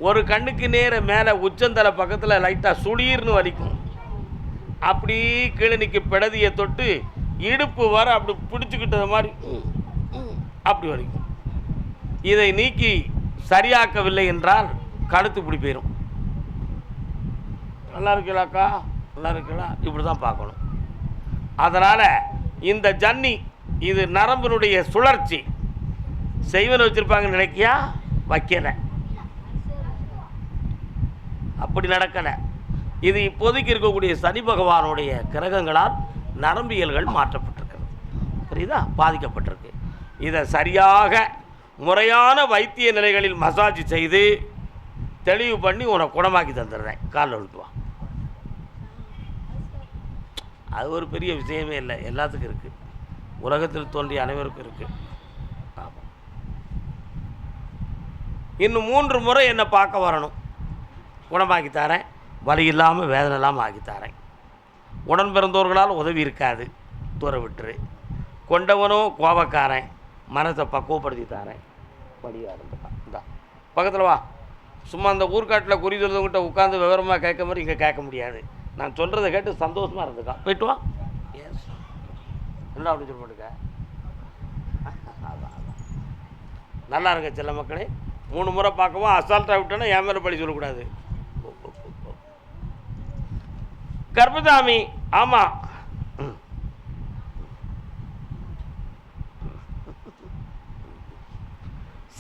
ஒரு கண்ணுக்கு நேர மேலே உச்சந்தலை பக்கத்தில் லைட்டாக சுளீர்னு வலிக்கும். அப்படி கிளினிக்கு பிடதியை தொட்டு இடுப்பு வர அப்படி பிடிச்சிக்கிட்டது மாதிரி அப்படி வலிக்கும். இதை நீக்கி சரியாக்கவில்லை என்றால் கழுத்து பிடி போயிடும். நல்லா இருக்கலாக்கா, நல்லா இருக்கலாம். இப்படி தான் பார்க்கணும். அதனால் இந்த ஜன்னி இது நரம்பினுடைய சுழற்சி. செய்வனை வச்சுருப்பாங்கன்னு நினைக்கியா? வைக்கலை, அப்படி நடக்கலை. இது இப்போதைக்கு இருக்கக்கூடிய சனி பகவானுடைய கிரகங்களால் நரம்பியல்கள் மாற்றப்பட்டிருக்கிறது. புரியுதா? பாதிக்கப்பட்டிருக்கு. இதை சரியாக முறையான வைத்திய நிலைகளில் மசாஜ் செய்து தெளிவு பண்ணி உனக்கு குணமாக்கி தந்துடுறேன். காலில் விழுட்டு வா. அது ஒரு பெரிய விஷயமே இல்லை, எல்லாத்துக்கும் இருக்குது. உலகத்தில் தோன்றிய அனைவருக்கும் இருக்குது. ஆமாம். இன்னும் 3 முறை என்னை பார்க்க வரணும். குணமாக்கி தரேன், வலி இல்லாமல் வேதனை இல்லாமல் ஆக்கி தரேன். உடன் பிறந்தவர்களால் உதவி இருக்காது, தூர விட்டுரு. கொண்டவனோ கோபக்காரன், மனசை பக்குவப்படுத்தி தரேன், வழியாக இருந்துட்டான். இந்தா பக்கத்தில் வா. சும்மா அந்த ஊர்காட்டில் குறி சொல்லுவங்கிட்ட உட்காந்து விவரமாக கேட்க மாதிரி இங்கே கேட்க முடியாது. நான் சொல்கிறத கேட்டு சந்தோஷமாக இருந்துக்கான். போய்ட்டு வா. எஸ் என்ன அப்படின்னு சொல்ல மாட்டேங்க. நல்லா இருங்க செல்ல மக்களே. 3 முறை பார்க்கவும் அசால்ட்டாக விட்டோன்னா என் மேலே பழி சொல்லக்கூடாது. கர்பசாமி, ஆமாம்.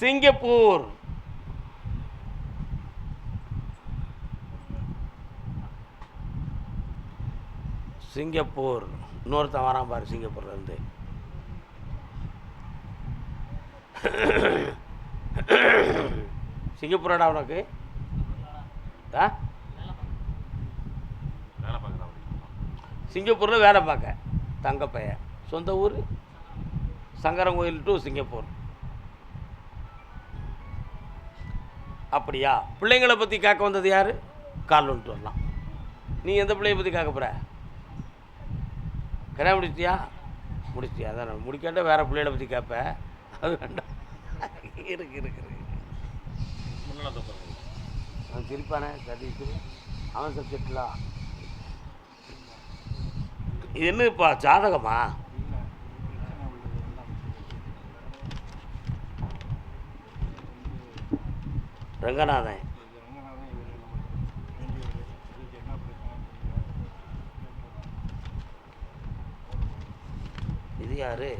சிங்கப்பூர். சிங்கப்பூர் இன்னொருத்தன் வரான் பாரு சிங்கப்பூர்லேருந்து. சிங்கப்பூராடா உனக்கு? சிங்கப்பூரில் வேலை பார்க்க தங்கப்பையன். சொந்த ஊர் சங்கரங்கோயில் டு சிங்கப்பூர். அப்படியா? பிள்ளைங்களை பற்றி கேட்க வந்தது யார்? கால் வந்துட்டு வரலாம். நீ எந்த பிள்ளையை பற்றி கேட்க போகிற? கல்யாணம் முடிச்சிட்டியா? முடிச்சிட்டியா? அதான் முடிக்காட்ட வேறு பிள்ளைகளை பற்றி கேட்பேன். அது வேண்டாம். இருக்கு அவன் சிரிப்பானே சதீஷ், அவன் சப்ஜெக்ட்லா. இது என்னப்பா ஜாதகமா? ரங்கநாதன். இது யாரு?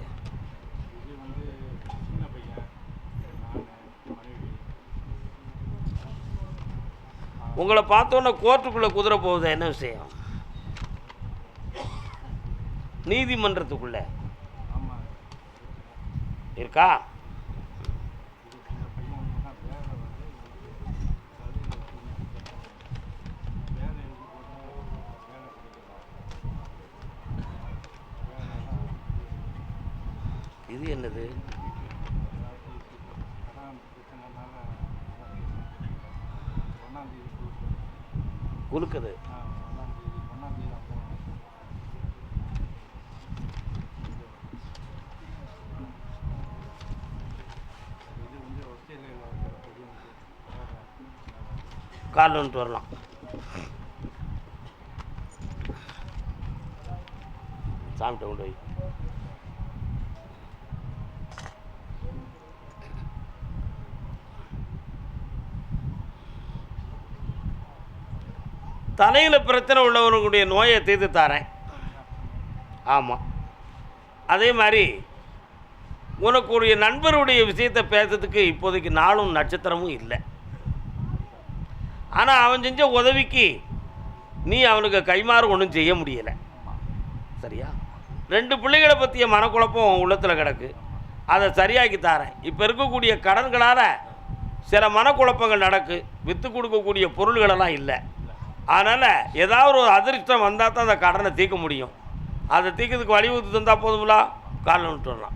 உங்களை பார்த்தோன்னே கோர்ட்டுக்குள்ளே குதிரை போகுது, என்ன விஷயம்? நீதிமன்றத்துக்குள்ள இருக்கா? இது என்னது? குலுக்குது. கால் வந்துட்டு வரலாம். சாமிட்ட கொண்டு போய் தலையில் பிரச்சனை உள்ளவர்களுடைய நோயை தீர்த்து தரேன். ஆமாம். அதே மாதிரி உனக்குரிய நண்பருடைய விஷயத்தை பேசுறதுக்கு இப்போதைக்கு நாளும் நட்சத்திரமும் இல்லை. ஆனால் அவன் செஞ்ச உதவிக்கு நீ அவனுக்கு கைமாறு ஒன்றும் செய்ய முடியலை. சரியா? 2 பிள்ளைகளை பற்றிய மனக்குழப்பம் உள்ளத்தில் கிடக்கு. அதை சரியாக்கி தரேன். இப்போ இருக்கக்கூடிய கடன்களால் சில மனக்குழப்பங்கள் நடக்கு. விற்று கொடுக்கக்கூடிய பொருள்களெல்லாம் இல்லை. அதனால் ஏதாவது ஒரு அதிர்ஷ்டம் வந்தால் தான் அந்த கடனை தீர்க்க முடியும். அதை தீர்க்கிறதுக்கு வழிவகுத்து தந்தால் போதுங்களா? காலில் விட்டு வரலாம்.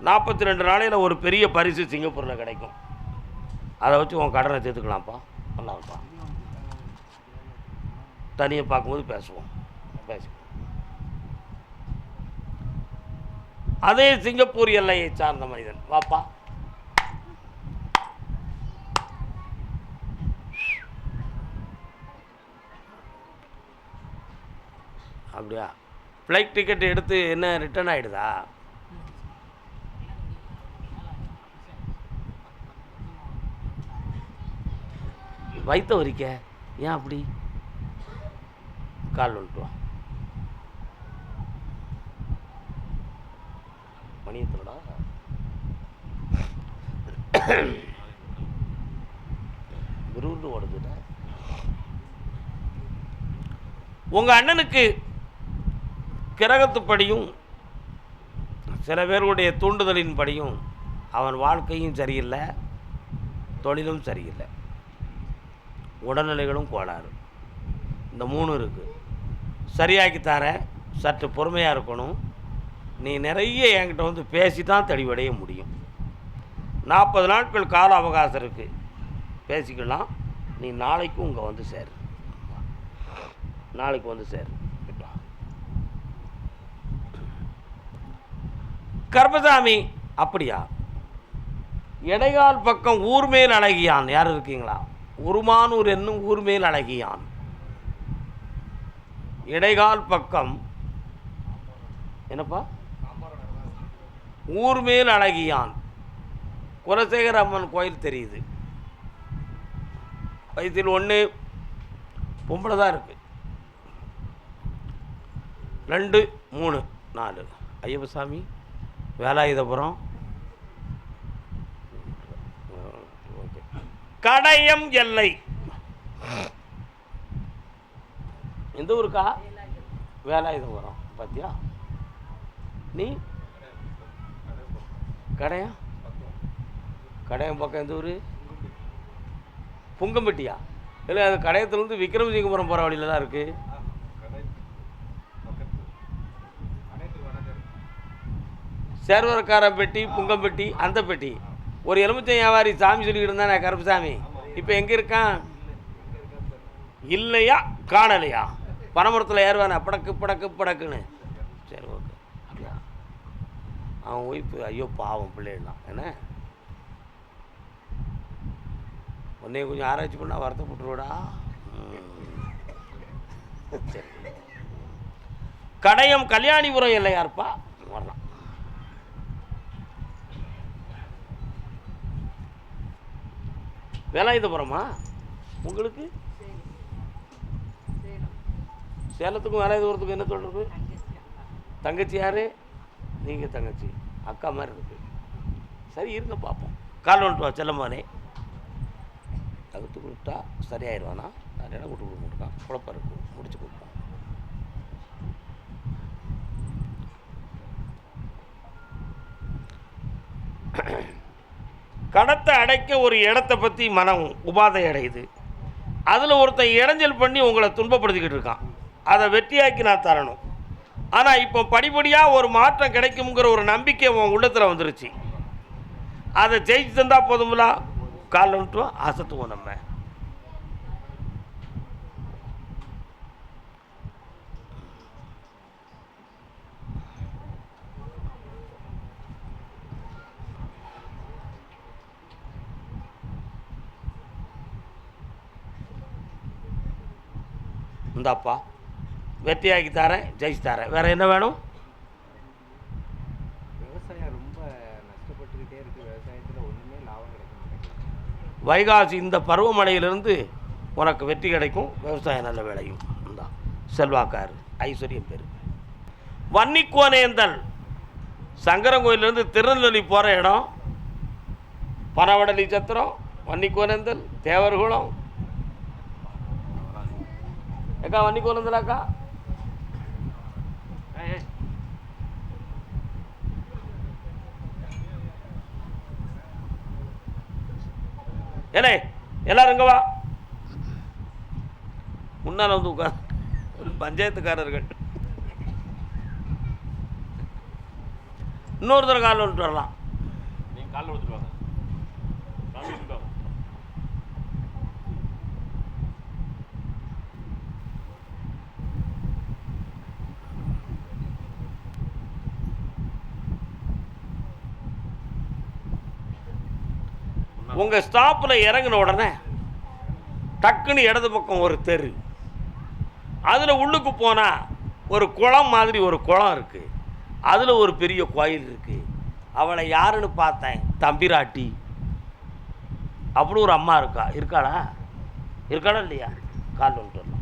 $42 நாளையில் ஒரு பெரிய பரிசு சிங்கப்பூரில் கிடைக்கும். அதை வச்சு உன் கடனை தீர்த்துக்கலாம்ப்பா. நல்லாப்பா. தனியாக பார்க்கும்போது பேசுவோம். அதே சிங்கப்பூர் எல்லையை சார்ந்த மனிதன். வாப்பா. அப்படியா? ஃப்ளைட் டிக்கெட் எடுத்து என்ன ரிட்டர்ன் ஆகிடுதா? வைத்த வரிக்க ஏன் அப்படி? கால் வந்துட்டு மணியத்தோடா விருது ஓடுதுட. உங்கள் அண்ணனுக்கு கிரகத்துப்படியும் சில பேருடைய தூண்டுதலின்படியும் அவன் வாழ்க்கையும் சரியில்லை, தொழிலும் சரியில்லை, உடல்நிலைகளும் கோளாறு. இந்த 3 இருக்குது. சரியாக்கி தரேன், சற்று பொறுமையாக இருக்கணும். நீ நிறைய என்கிட்ட வந்து பேசி தான் தெளிவடைய முடியும். 40 நாட்கள் கால அவகாசம் இருக்குது, பேசிக்கலாம். நீ நாளைக்கும் இங்கே வந்து சேரு, நாளைக்கு வந்து சேரு. கர்மசாமி அப்படியா? இடைகால் பக்கம் ஊர்மேல் அழகியான் யார் இருக்கீங்களா? உருமானூர் என்னும் ஊர்மேல் அழகியான். இடைகால் பக்கம் என்னப்பா? ஊர்மேல் அழகியான். குலசேகர அம்மன் கோயில் தெரியுது. வயசில் 1 பொம்பளை தான் இருக்குது. 2, 3, 4 ஐயப்பசாமி வேலாயுதபுரம். கடையம் எல்லை எந்த ஊருக்கா? வேலாயுதபுரம். பார்த்தியா நீ? கடையம் கடையம் பக்கம் எந்த ஊர்? புங்கம்பட்டியா? இல்லை, அது கடையத்துலேருந்து விக்ரமசிங்கபுரம் போகிற வழியில் தான் இருக்குது. சேர்வரக்கார பெட்டி, புங்கம்பட்டி, அந்த பெட்டி. ஒரு எலுமிச்சை வியாபாரி சாமி சொல்லிக்கிட்டு இருந்தானே கருப்புசாமி, இப்போ எங்கே இருக்கான்? இல்லையா, காணலையா? பனைமரத்தில் ஏறுவானே படக்கு படக்கு படக்குன்னு. சரி, ஓகே. அப்படியா? அவன் ஒய்ஃபு ஐயோ பாவம் பிள்ளைலாம் என்ன, உன்னைய கொஞ்சம் ஆராய்ச்சி பண்ணால் வருத்தப்பட்டுருவடா. சரி. கடையம் கல்யாணிபுரம் இல்லையாருப்பா? வரலாம். வேலாயுதபுரமா உங்களுக்கு? சேலத்துக்கும் வேலாயுதபுரத்துக்கும் என்ன தொடர்பு? தங்கச்சி யார்? நீங்கள் தங்கச்சி, அக்கா மாதிரி இருக்கு. சரி, இருங்க பார்ப்போம். கால் வந்துட்டு வா செல்லம்மானே. அகத்து கொடுத்தா சரியாயிடுவானா? நான் இடம் கொடுத்து கொடுக்க மாட்டான், குழப்பம் இருக்கு, முடிச்சு கொடுப்போம். கடத்தை அடைக்க ஒரு இடத்தை பற்றி மனம் உபாதை அடையுது. அதில் ஒருத்தன் இடைஞ்சல் பண்ணி உங்களை துன்பப்படுத்திக்கிட்டு இருக்கான். அதை வெற்றியாக்கி நான் தரணும். ஆனால் இப்போ படிப்படியாக ஒரு மாற்றம் கிடைக்குங்கிற ஒரு நம்பிக்கை உன் உள்ளத்தில் வந்துருச்சு. அதை ஜெயிச்சு தந்தால் போதுங்களா? காலில் விட்டுவோம், அசத்துவோம். நம்ம இந்தாப்பா வெற்றியாக்கி தரேன், ஜெயிச்சு தரேன். வேறு என்ன வேணும்? விவசாயம் ரொம்ப நஷ்டப்பட்டுக்கிட்டே இருக்குது. விவசாயத்தில் ஒன்றுமே லாபம் கிடைக்க மாட்டேங்குது. வைகாசி இந்த பருவமழையிலிருந்து உனக்கு வெற்றி கிடைக்கும். விவசாயம் நல்ல விளையும். இந்தா செல்வாக்காரு, ஐஸ்வர்யம் பெரு. வன்னிக்கோனேந்தல் சங்கரங்கோயிலேருந்து திருநெல்வேலி போகிற இடம் பனவடலி சத்திரம், வன்னிக்கோனேந்தல், தேவர்குளம். ஏக்கா வன்னிக்கோனேந்தலாக்கா? ஏலே எல்லாரும் இங்க வா. முன்னால் வந்து உட்கார். பஞ்சாயத்துக்காரர்கள் இன்னொருத்தர் காலில் விட்டு வரலாம். நீங்கள் காலில் விட்டுட்டு வாங்க. உங்கள் ஸ்டாப்பில் இறங்கின உடனே டக்குன்னு இடது பக்கம் ஒரு தெரு, அதில் உள்ளுக்கு போனால் ஒரு குளம் மாதிரி ஒரு குளம் இருக்குது. அதில் ஒரு பெரிய கோயில் இருக்குது. அவளை யாருன்னு பார்த்தேன், தம்பிராட்டி. அப்படி ஒரு அம்மா இருக்காளா இல்லையா? கால் வந்துட்டு வரலாம்.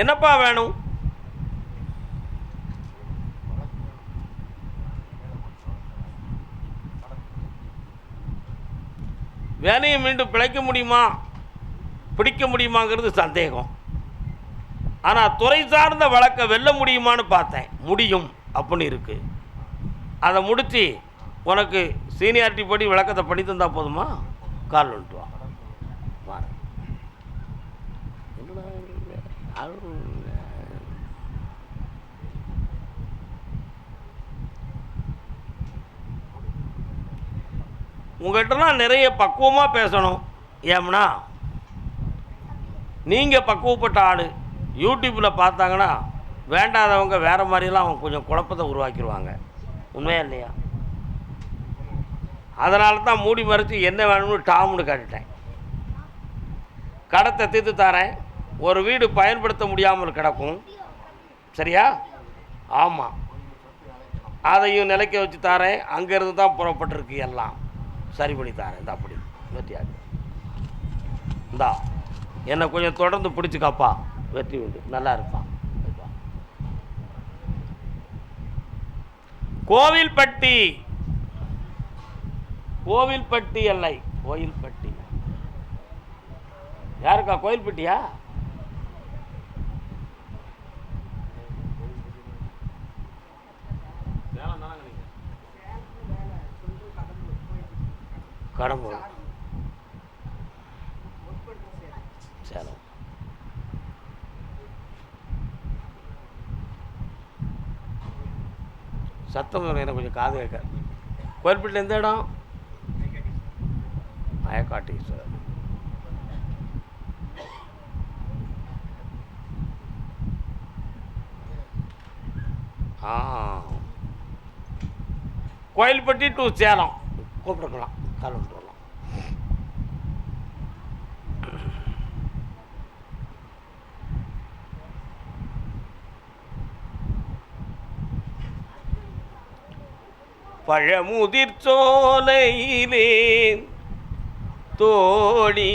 என்னப்பா வேணும்? வேலையை மீண்டும் பிழைக்க முடியுமா, பிடிக்க முடியுமாங்கிறது சந்தேகம். ஆனால் துறை சார்ந்த வழக்கை வெல்ல முடியுமான்னு பார்த்தேன், முடியும் அப்படின்னு இருக்குது. அதை முடித்து உனக்கு சீனியாரிட்டி படி விளக்கத்தை பண்ணி தந்தா போதுமா, கால் வந்துட்டு வா வாரேன். உங்கள்கிட்டலாம் நிறைய பக்குவமாக பேசணும். ஏம்னா நீங்கள் பக்குவப்பட்ட ஆள். யூடியூப்பில் பார்த்தாங்கன்னா வேண்டாதவங்க வேறு மாதிரிலாம் அவங்க கொஞ்சம் குழப்பத்தை உருவாக்கிடுவாங்க. உண்மையா இல்லையா? அதனால தான் மூடி மறைச்சி என்ன வேணும்னு டாம்னு காட்டிட்டேன். கடத்தை தீர்த்து தரேன். ஒரு வீடு பயன்படுத்த முடியாமல் கிடக்கும், சரியா? ஆமாம், அதையும் நிலைக்க வச்சு தரேன். அங்கேருந்து தான் புறப்பட்டுருக்கு, எல்லாம் சரி பண்ணி தரேன். இந்த அப்படி வெற்றியாது. இந்தா என்னை கொஞ்சம் தொடர்ந்து பிடிச்சிக்காப்பா, வெற்றி உண்டு, நல்லா இருப்பான். கோவில்பட்டி, கோவில்பட்டி எல்லை, கோயில்பட்டி யாருக்கா? கோயில்பட்டியா? கடம்பூர், சேலம். சத்தம் எனக்கு கொஞ்சம் காது கேட்க. கோயில்பட்டியில் எந்த இடம்? மயக்காட்டீஸ்வரர். கோயில்பட்டி டு சேலம் கூப்பிட்டுக்கலாம், கால் வந்துட்டு வரலாம். பழமுதிர் சோலையிலே தோழி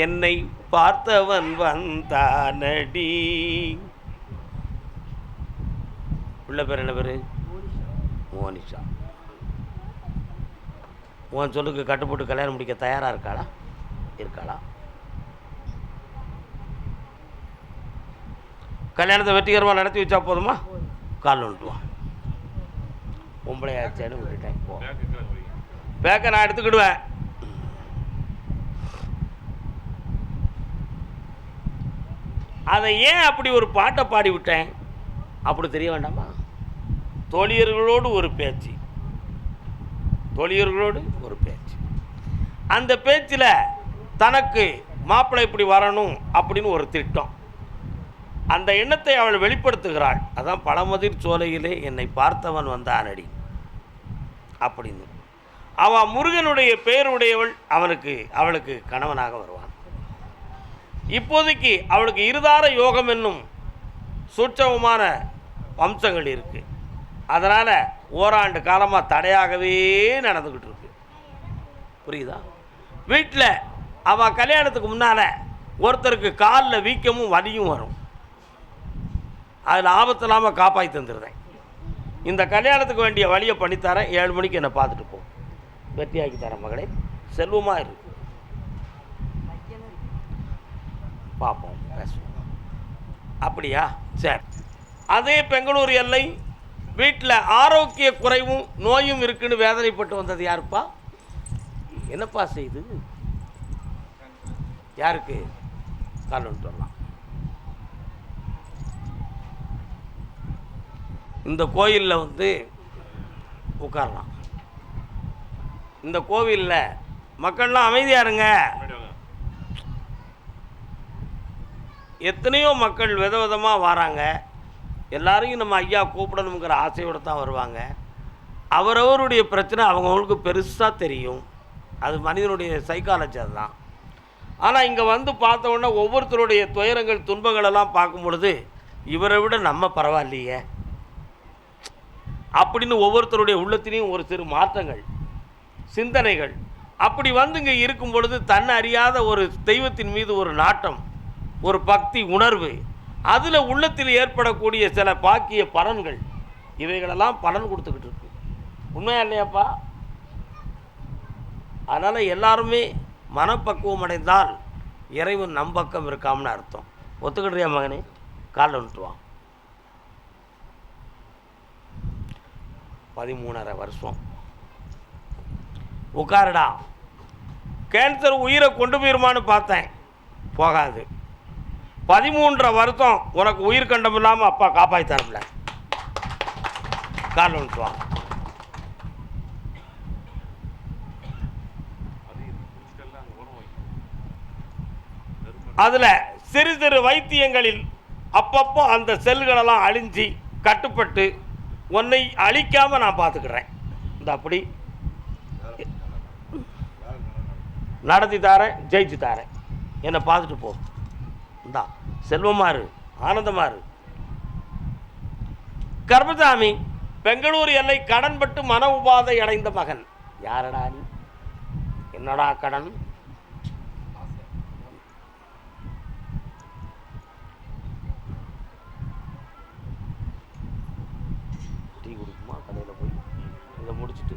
என்னை பார்த்தவன் வந்தானடி. உள்ள பேர் என்ன பேர்? மோனிஷா. உன் சொல்லுக்கு கட்டுப்பட்டு கல்யாணம் முடிக்க தயாராக இருக்காளா? இருக்காளா? கல்யாணத்தை வெற்றிகரமாக நடத்தி வச்சா போதுமா? கால் வந்துட்டுவான். பொம்பளையாச்சேன்னு விட்டுட்டேன். போ, பேக்க நான் எடுத்துக்கிடுவேன். அதை ஏன் அப்படி ஒரு பாட்டை பாடி விட்டேன் அப்படி தெரிய வேண்டாமா? தோழியர்களோடு ஒரு பேச்சு, தோழியர்களோடு ஒரு பேச்சு. அந்த பேச்சில் தனக்கு மாப்பிள்ளை இப்படி வரணும் அப்படின்னு ஒரு திட்டம். அந்த எண்ணத்தை அவள் வெளிப்படுத்துகிறாள். அதான் பழமுதிர் சோலையிலே என்னை பார்த்தவன் வந்தானடி அப்படின்னு. அவள் முருகனுடைய பெயருடையவள். அவளுக்கு கணவனாக வருவான். இப்போதைக்கு அவளுக்கு இருதார யோகம் என்னும் சூட்சமமான வம்சங்கள் இருக்குது. அதனால் ஓராண்டு காலமாக தடையாகவே நடந்துக்கிட்டு இருக்கு. புரியுதா? வீட்டில் அவள் கல்யாணத்துக்கு முன்னால் ஒருத்தருக்கு காலில் வீக்கமும் வலியும் வரும். அதில் ஆபத்து இல்லாமல் காப்பாற்றி தந்துடுறேன். இந்த கல்யாணத்துக்கு வேண்டிய வழியை பண்ணித்தரேன். 7 மணிக்கு என்னை பார்த்துட்டு போ. வெற்றியாக்கி தரேன் மகளே. செல்வமாக இருக்கு. பார்ப்போம், பேசுவோம். அப்படியா? சரி. அதே பெங்களூர் எல்லை வீட்டில் ஆரோக்கிய குறைவும் நோயும் இருக்குன்னு வேதனைப்பட்டு வந்தது யாருப்பா? என்னப்பா செய்து? யாருக்கு? கால் வந்துட்டு வரலாம். இந்த கோயிலில் வந்து உட்காரலாம். இந்த கோவிலில் மக்கள்லாம் அமைதியாக இருங்க. எத்தனையோ மக்கள் விதவிதமாக வராங்க. எல்லாரையும் நம்ம ஐயா கூப்பிடணுங்கிற ஆசையோடு தான் வருவாங்க. அவரவருடைய பிரச்சனை அவங்கவுங்களுக்கு பெருசாக தெரியும். அது மனிதனுடைய சைக்காலஜி அதுதான். ஆனால் இங்கே வந்து பார்த்த உடனே ஒவ்வொருத்தருடைய துயரங்கள் துன்பங்களெல்லாம் பார்க்கும் பொழுது இவரை விட நம்ம பரவாயில்லையே அப்படின்னு ஒவ்வொருத்தருடைய உள்ளத்திலையும் ஒரு சிறு மாற்றங்கள், சிந்தனைகள் அப்படி வந்து இங்கே இருக்கும் பொழுது தன்னை அறியாத ஒரு தெய்வத்தின் மீது ஒரு நாட்டம், ஒரு பக்தி உணர்வு, அதில் உள்ளத்தில் ஏற்படக்கூடிய சில பாக்கிய பலன்கள், இவைகளெல்லாம் பலன் கொடுத்துக்கிட்டு இருக்கு. உண்மையா இல்லையாப்பா? அதனால் எல்லாருமே மனப்பக்குவம் அடைந்தால் இறைவன் நம் பக்கம் இருக்காமனு அர்த்தம். ஒத்துக்கிறியா மகனே? காலில் விட்டுவான். 13.5 வருஷம் உட்காருடா. கேன்சர் உயிரை கொண்டு போயிருமான்னு பார்த்தேன், போகாது. 13.5 வருஷம் உனக்கு உயிர் கண்டம் இல்லாமல் அப்பா காப்பாற்றித்தார்ல. காலில் விட்டுவான். அதில் சிறு சிறு வைத்தியங்களில் அப்பப்போ அந்த செல்களெல்லாம் அழிஞ்சி கட்டுப்பட்டு உன்னை அழிக்காமல் நான் பார்த்துக்கிறேன். இந்த அப்படி நடத்தி தாரேன், ஜெயிச்சு தாரேன். என்னை பார்த்துட்டு போ. இந்தா செல்வமாறு, ஆனந்தமாறு. கர்மசாமி பெங்களூர் எல்லை கடன்பட்டு மன உபாதை அடைந்த மகன். யாரடா நீ? என்னடா கடன்? டீ கொடுக்குமா கடையில் போய் இதை முடிச்சுட்டு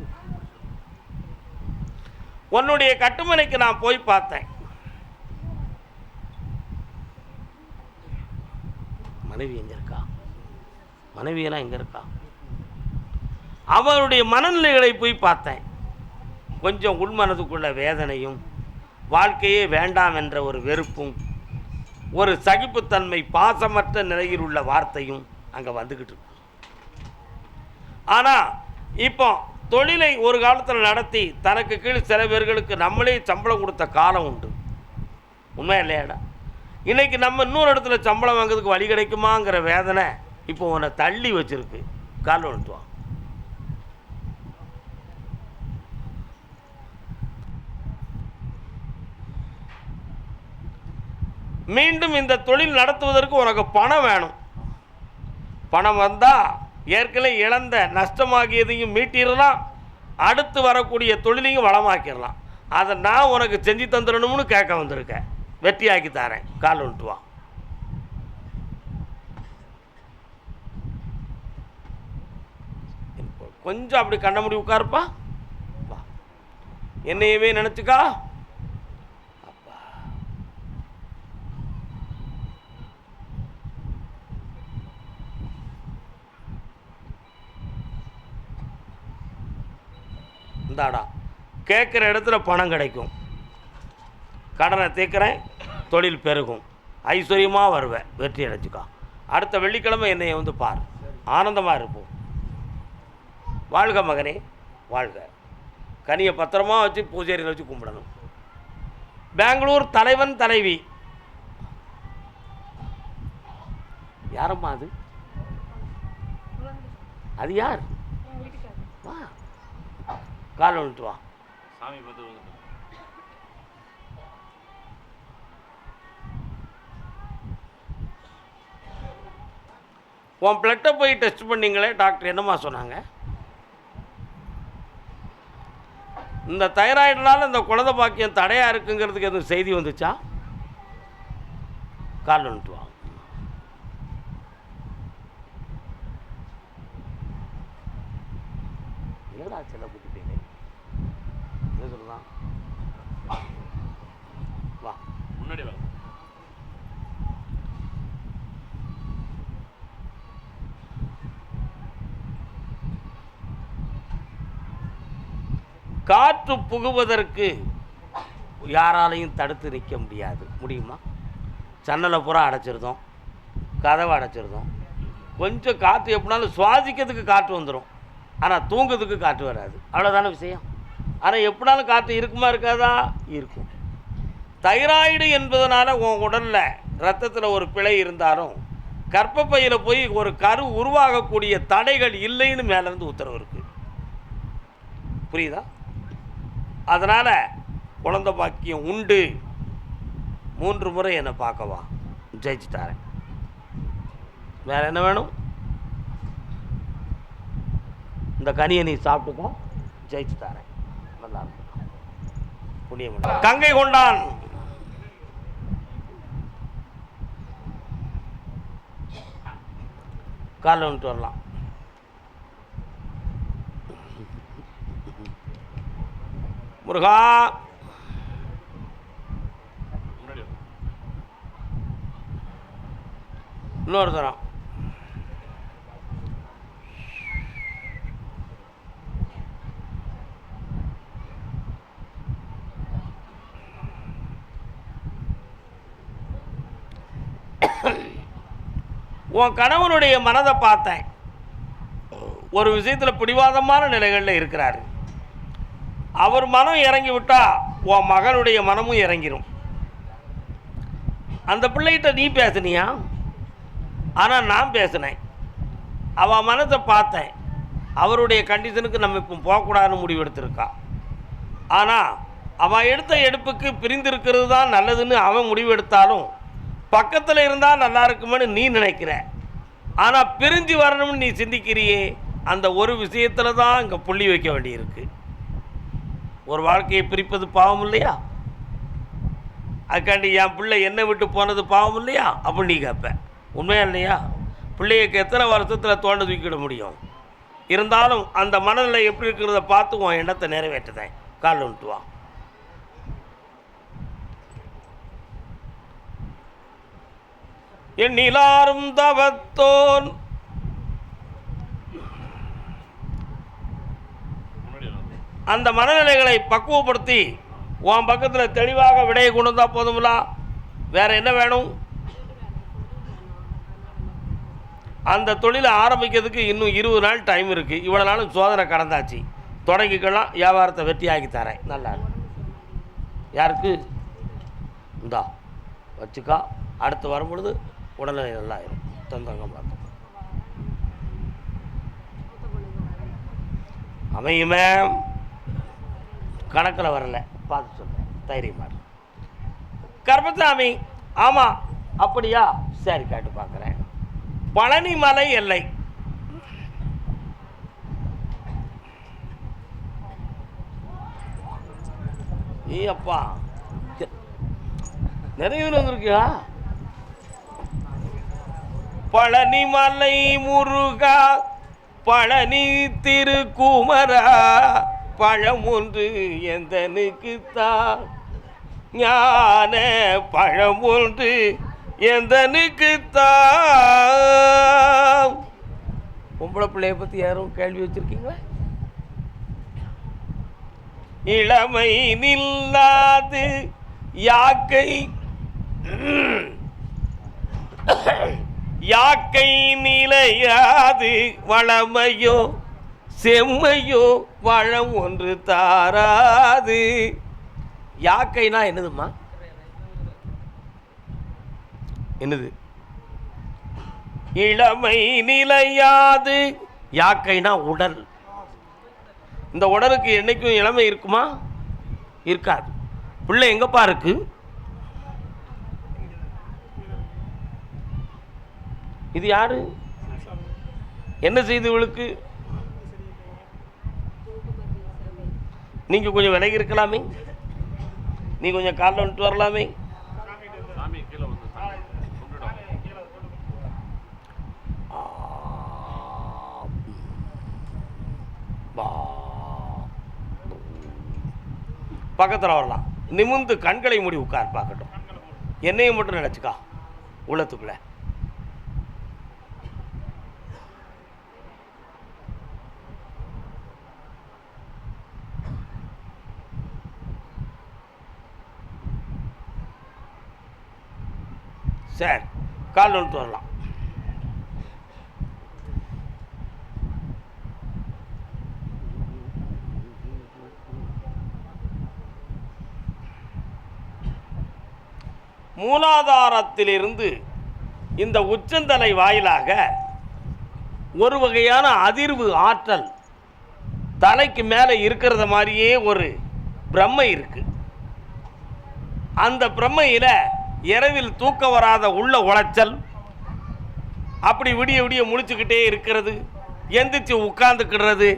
உன்னுடைய கட்டுமனைக்கு நான் போய் பார்த்தேன். மனைவி எங்க இருக்கா? மனைவியெல்லாம் எங்க இருக்கா? அவருடைய மனநிலைகளை போய் பார்த்தேன். கொஞ்சம் உள்மனதுக்குள்ள வேதனையும், வாழ்க்கையே வேண்டாம் என்ற ஒரு வெறுப்பும், ஒரு சகிப்புத்தன்மை, பாசமற்ற நிலையில் உள்ள வார்த்தையும் அங்கே வந்துக்கிட்டு இருக்கு. ஆனால் இப்போ தொழிலை ஒரு காலத்தில் நடத்தி தனக்கு கீழ் சில பேர்களுக்கு நம்மளே சம்பளம் கொடுத்த காலம் உண்டு. உண்மை இல்லையாடா? இன்றைக்கி நம்ம இன்னொரு இடத்துல சம்பளம் வாங்குறதுக்கு வழி கிடைக்குமாங்கிற வேதனை இப்போ உன்னை தள்ளி வச்சிருக்கு. கால் வந்துட்டுவான். மீண்டும் இந்த தொழில் நடத்துவதற்கு உனக்கு பணம் வேணும். பணம் வந்தால் ஏற்கனவே இழந்த நஷ்டமாகியதையும் மீட்டிடலாம், அடுத்து வரக்கூடிய தொழிலையும் வளமாக்கிடலாம். அதை நான் உனக்கு செஞ்சு தந்துடணும்னு கேட்க வந்திருக்கேன். வெற்றியாக்கி தரேன். கால் வந்துட்டு வா. கொஞ்சம் அப்படி கண்ண முடி உட்காருப்பா. வா, என்னையவே நினச்சிக்கா. இந்தாடா, கேட்குற இடத்துல பணம் கிடைக்கும், கடனை தீர்க்கிறேன், தொழில் பெருகும், ஐஸ்வர்யமாக வருவேன், வெற்றி அடைச்சிக்கா. அடுத்த வெள்ளிக்கிழமை என்னை வந்து பார், ஆனந்தமாக இருப்போம். வாழ்க மகனே வாழ்க. கனியை பத்திரமா வச்சு பூஜையில் வச்சு கும்பிடணும். பெங்களூர் தலைவன் தலைவி யாரம்மா? அது அது யார்? வா, கால் வந்துட்டு வா. சாமி பார்த்து உன் பிளட்டை போய் டெஸ்ட் பண்ணிங்களே, டாக்டர் என்னம்மா சொன்னாங்க? இந்த தைராய்டுனால இந்த குழந்தை பாக்கியம் தடையாக இருக்குங்கிறதுக்கு எதுவும் செய்தி வந்துச்சா? கால் வந்துட்டு வா. என்னடா செல்ல கூட்டிட்டீங்க? என்ன சொல்லலாம்? வா, முன்னாடி வா. காற்று புகுவதற்கு யாராலையும் தடுத்து நிற்க முடியாது. முடியுமா? ஜன்னலை பூரா அடைச்சிருந்தோம், கதவை அடைச்சிருந்தோம். கொஞ்சம் காற்று எப்படினாலும் சுவாசிக்கிறதுக்கு காற்று வந்துடும், ஆனால் தூங்குறதுக்கு காற்று வராது. அவ்வளோதான விஷயம். ஆனால் எப்படினாலும் காற்று இருக்குமா இருக்காதா? இருக்கும். தைராய்டு என்பதனால உன் உடலில் ரத்தத்தில் ஒரு பிழை இருந்தாலும் கர்ப்பப்பையில் போய் ஒரு கரு உருவாகக்கூடிய தடைகள் இல்லைன்னு மேலேருந்து உத்தரவு இருக்குது. புரியுதா? அதனால் குழந்தை பாக்கியம் உண்டு. 3 முறை என்னை பார்க்கவா, ஜெயிச்சு தரேன். வேறு என்ன வேணும்? இந்த கனியை நீ சாப்பிட்டுக்கோ, ஜெயிச்சு தரேன். நல்லா இருக்கும். புண்ணியம். கங்கை கொண்டான் காலைல வந்துட்டு வரலாம். முருகா. இன்னொரு தரம். உன் கணவனுடைய மனதை பார்த்தேன். ஒரு விஷயத்தில் பிடிவாதமான நிலைகளில் இருக்கிறாரு. அவர் மனம் இறங்கி விட்டா உன் மகனுடைய மனமும் இறங்கிடும். அந்த பிள்ளைகிட்ட நீ பேசுனியா? ஆனால் நான் பேசினேன். அவன் மனத்தை பார்த்தேன். அவருடைய கண்டிஷனுக்கு நம்ம இப்போ போகக்கூடாதுன்னு முடிவு எடுத்திருக்கா. ஆனால் அவன் எடுத்த எடுப்புக்கு பிரிந்திருக்கிறது தான் நல்லதுன்னு அவன் முடிவு எடுத்தாலும் பக்கத்தில் இருந்தால் நல்லா இருக்குமென்னு நீ நினைக்கிற. ஆனால் பிரிஞ்சு வரணும்னு நீ சிந்திக்கிறியே. அந்த ஒரு விஷயத்தில் தான் இங்கே புள்ளி வைக்க வேண்டியிருக்கு. ஒரு வாழ்க்கையை பிரிப்பது பாவம் இல்லையா? அதுக்காண்டி என் பிள்ளை என்னை விட்டு போனது பாவம் இல்லையா அப்படின்னு நீ கேட்ப. உண்மையா இல்லையா? பிள்ளைக்கு எத்தனை வருஷத்தில் தோண்ட தூக்கிட முடியும்? இருந்தாலும் அந்த மனநிலை எப்படி இருக்கிறத பார்த்து உன் எண்ணத்தை நிறைவேற்றுதேன். கால் வந்துட்டு வா. எண்ணிலாரும் தவத்தோன் அந்த மனநிலைகளை பக்குவப்படுத்தி உன் பக்கத்தில் தெளிவாக விடையை கொண்டு வந்தால் போதுங்களா? வேற என்ன வேணும்? அந்த தொழிலை ஆரம்பிக்கிறதுக்கு இன்னும் 20 நாள் டைம் இருக்குது. இவ்வளோ நாளும் சோதனை கடந்தாச்சு. தொடங்கிக்கலாம். வியாபாரத்தை வெற்றியாக்கி தரேன். நல்லா யாருக்கு இந்தா வச்சுக்கா. அடுத்து வரும்பொழுது உடல்நிலை நல்லா ஆயிரும். தந்தங்க பார்த்து அமையுமே. கணக்கில் வரல பார்த்து சொல்கிறேன். தைரியமாக கர்மசாமி. ஆமாம் அப்படியா? சரி காட்டு பார்க்குறேன். பழனி மலை எல்லை. அப்பா நிறைய வந்திருக்கியா? பழனி மலை முருகா, பழனி திருக்குமரா, பழம் ஒன்று எந்தனுக்குத்தான், ஞான பழம் ஒன்று எந்தனுக்குத்தான். பொம்பளை பிள்ளைய பற்றி யாரும் கேள்வி வச்சிருக்கீங்களா? இளமை நில்லாது யாக்கை யாக்கை நிலையாது, வளமையோ செம்மையோ பழம் ஒன்று தாராது. யாக்கைனா என்னதும்மா? என்னது? இளமை நிலையாது. யாக்கைனா உடல். இந்த உடலுக்கு என்னைக்கும் இளமை இருக்குமா? இருக்காது. பிள்ளை எங்கப்பா இருக்கு? இது யாரு? என்ன செய்து இவளுக்கு? நீங்க கொஞ்சம் விலகி இருக்கலாமே. நீ கொஞ்சம் காலில் வந்துட்டு வரலாமே. பக்கத்தில் வரலாம். நிமிர்ந்து கண்களை மூடி உட்கார் பார்க்கட்டும். என்னையும் மட்டும் நினச்சிக்கா உள்ளத்துக்குள்ள. சரி, கால் வந்துட்டு வரலாம். மூலாதாரத்திலிருந்து இந்த உச்சந்தலை வாயிலாக ஒரு வகையான அதிர்வு ஆற்றல் தலைக்கு மேலே இருக்கிறத மாதிரியே ஒரு பிரம்மை இருக்கு. அந்த பிரம்மையில் இரவில் தூக்கம் வராத உள்ள உளைச்சல், அப்படி விடிய விடிய முழிச்சுக்கிட்டே இருக்கிறது, எந்திரிச்சு உட்கார்ந்துக்கிடுறது.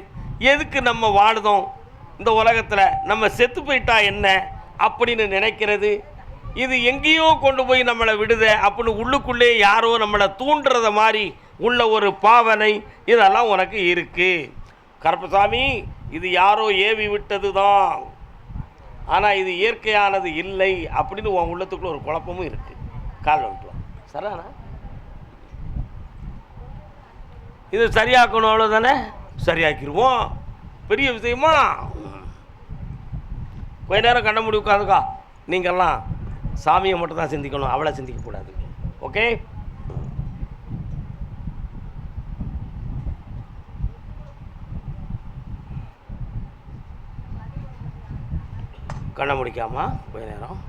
எதுக்கு நம்ம வாழுதோம் இந்த உலகத்தில், நம்ம செத்து போயிட்டா என்ன அப்படின்னு நினைக்கிறது. இது எங்கேயோ கொண்டு போய் நம்மளை விடுத அப்படின்னு உள்ளுக்குள்ளே யாரோ நம்மளை தூண்டுறத மாதிரி உள்ள ஒரு பாவனை, இதெல்லாம் உனக்கு இருக்கு கருப்பசாமி. இது யாரோ ஏவி விட்டது தான். ஆனால் இது இயற்கையானது இல்லை அப்படின்னு உன் உள்ளத்துக்குள்ள ஒரு குழப்பமும் இருக்குது. கால் வந்துட்டுவான் சரிண்ணா, இது சரியாக்கணும் அவ்வளோதானே, சரியாக்கிடுவோம். பெரிய விஷயமா கொஞ்ச நேரம் கண்ண மூடி உட்காந்துக்கா. நீங்கள்லாம் சாமியை மட்டும் தான் சிந்திக்கணும், அவளை சிந்திக்கக்கூடாது. ஓகே, கண்ணை முடிக்காமா கொஞ்ச நேரம்.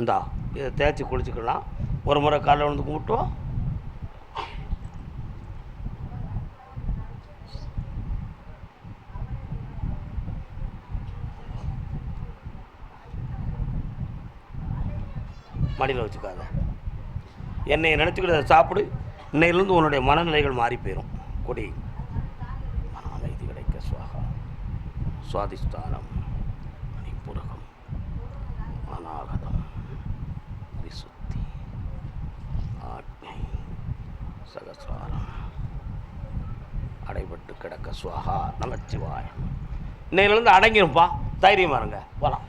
இந்தா இதை தேய்ச்சி குளிச்சுக்கலாம். ஒரு முறை காலைல வந்து கும்பிட்டோம். மடியில் வச்சுக்காத, என்னை நினச்சிக்கிட்டு அதை சாப்பிடு. இன்னையிலேருந்து உன்னுடைய மனநிலைகள் மாறி போயிடும். கொடி மன அமைதி கிடைக்க சுவாகா சுவாதிஷ்டானம் மணிப்புரகம் அநாகதம் விசுத்தி ஆக்ஞை சகசிராரம் அடைபட்டு கிடக்க சுவாகா நமச்சிவாயம். இன்னையிலேருந்து அடங்கிருப்பா, தைரியமாக இருங்க, போகலாம்.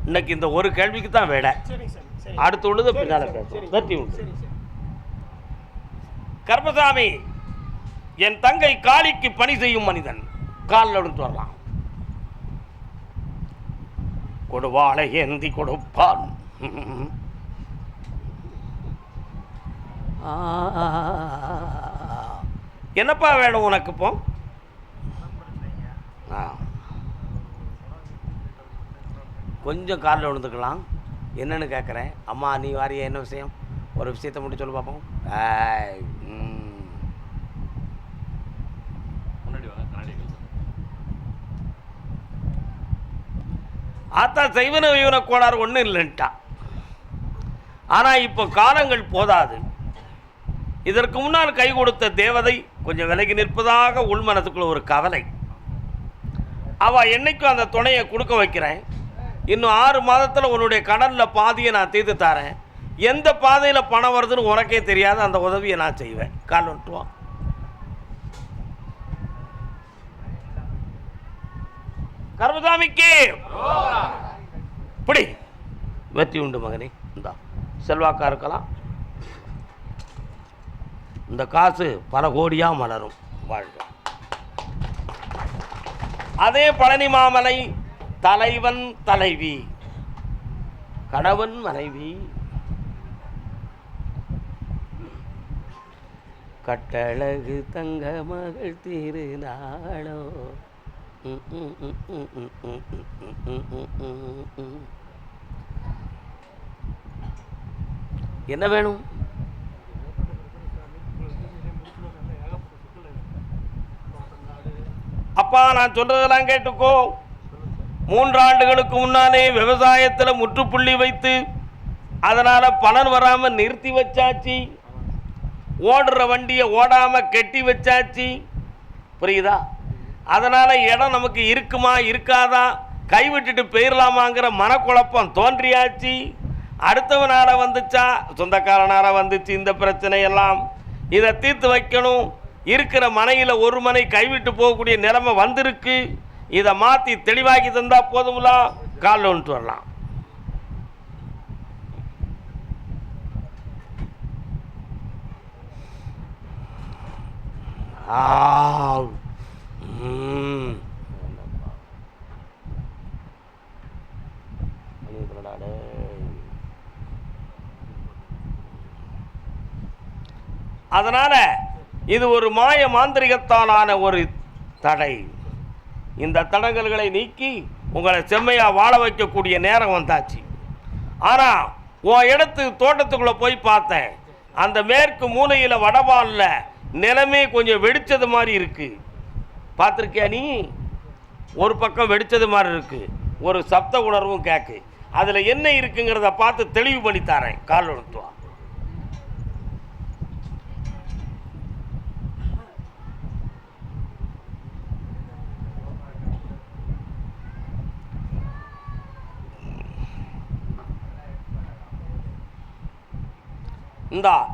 இன்னைக்கு இந்த ஒரு கேள்விக்கு தான் வேட, அடுத்து உள்ளது பின்னால் பேசும். வெற்றி உண்டு. கர்மசாமி, என் தங்கை காளிக்கு பணி செய்யும் மனிதன், காலில் எடுத்து வரலாம். கொடுவாளை ஏந்தி கொடுப்பான். என்னப்பா வேணும் உனக்கு இப்போ? கொஞ்சம் காலில் விழுந்துக்கலாம். என்னன்னு கேட்குறேன். அம்மா நீ வாரியா, என்ன விஷயம்? ஒரு விஷயத்தை மட்டும் சொல்லு பார்ப்போம். ஆத்தா செய்வன வைவன கோளாறு ஒன்றும் இல்லைன்ட்டா. ஆனால் இப்போ காலங்கள் போதாது. இதற்கு முன்னால் கை கொடுத்த தேவதை கொஞ்சம் விலகி நிற்பதாக உள்மனத்துக்குள்ள ஒரு கவலை. அவள் என்னைக்கும் அந்த துணையை கொடுக்க வைக்கிறேன். இன்னும் 6 மாதத்தில் உன்னுடைய கடனில் பாதியை நான் தீர்த்து தரேன். எந்த பாதையில் பணம் வருதுன்னு உனக்கே தெரியாது, அந்த உதவியை நான் செய்வேன். கால் வந்துட்டுவான். கர்மசாமிக்கு இப்படி வெற்றி உண்டு மகனே. இந்தா செல்வாக்கா இருக்கலாம். இந்த காசு பல கோடியாக மலரும். வாழ்க. அதே பழனி மாமலை தலைவன் தலைவி, கணவன் மனைவி, கட்டழகு தங்க மகள் திருநாளோ. என்ன வேணும்? அப்பா நான் சொல்றதெல்லாம் கேட்டுக்கோ. 3 ஆண்டுகளுக்கு முன்னாலே விவசாயத்தில் முற்றுப்புள்ளி வைத்து அதனால் பலன் வராமல் நிறுத்தி வச்சாச்சு. ஓடுற வண்டியை ஓடாமல் கெட்டி வச்சாச்சு. புரியுதா? அதனால் இடம் நமக்கு இருக்குமா இருக்காதா, கைவிட்டுட்டு போயிடலாமாங்கிற மனக்குழப்பம் தோன்றியாச்சு. அடுத்தவனார வந்துச்சா, சொந்தக்காரனார வந்துச்சு இந்த பிரச்சனையெல்லாம். இதை தீர்த்து வைக்கணும். இருக்கிற மனையில் ஒரு மனை கைவிட்டு போகக்கூடிய நிலைமை வந்திருக்கு. இதை மாற்றி தெளிவாக்கி தந்தால் போதுங்களா? காலில் வந்துட்டு வரலாம். அதனால இது ஒரு மாய மாந்திரிகத்தாலான ஒரு தடை. இந்த தடங்கல்களை நீக்கி உங்களை செம்மையாக வாழ வைக்கக்கூடிய நேரம் வந்தாச்சு. ஆனால் உன் இடத்து தோட்டத்துக்குள்ளே போய் பார்த்தேன். அந்த மேற்கு மூலையில் வடபாலில் நிலமே கொஞ்சம் வெடித்தது மாதிரி இருக்குது. பார்த்துருக்கியா நீ? ஒரு பக்கம் வெடித்தது மாதிரி இருக்குது, ஒரு சப்த உணர்வும் கேட்கு. அதில் என்ன இருக்குங்கிறத பார்த்து தெளிவு பண்ணி தரேன். கால் ஒழுத்துவா.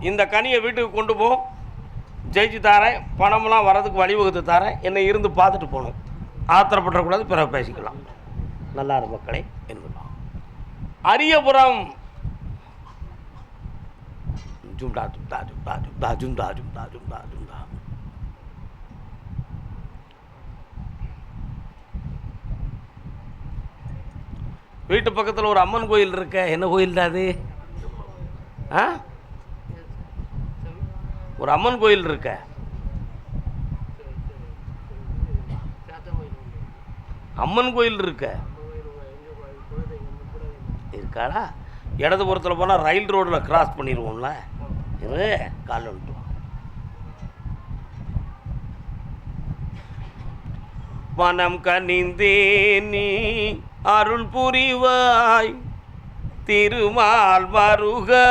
இந்த கனியை வீட்டுக்கு கொண்டு போ, ஜெயிச்சு தாரேன், பணமெல்லாம் வரதுக்கு வழிவகுத்து தாரேன். என்னை இருந்து பார்த்துட்டு போகணும், ஆத்திரப்படக்கூடாது, பிறகு பேசிக்கலாம். நல்லா இரு மக்களே என்பதுதான். அரியபுரம் ஜும்டா ஜும்டா ஜும்டா ஜும்டா ஜும்டா ஜும்டா ஜும்டா ஜும்டா. வீட்டு பக்கத்தில் ஒரு அம்மன் கோயில் இருக்க. என்ன கோயில் தான் அது? ஆ, ஒரு அம்மன் கோயில் இருக்க. அம்மன் கோயில் இருக்க இருக்காடா. இடதுபுறத்தில் போனால் ரயில் ரோடில் கிராஸ் பண்ணிடுவோம்ல. இது கால் வந்துட்டு மனம் கனிந்தே நீ அருள் புரிவாய் திருமால் மருகா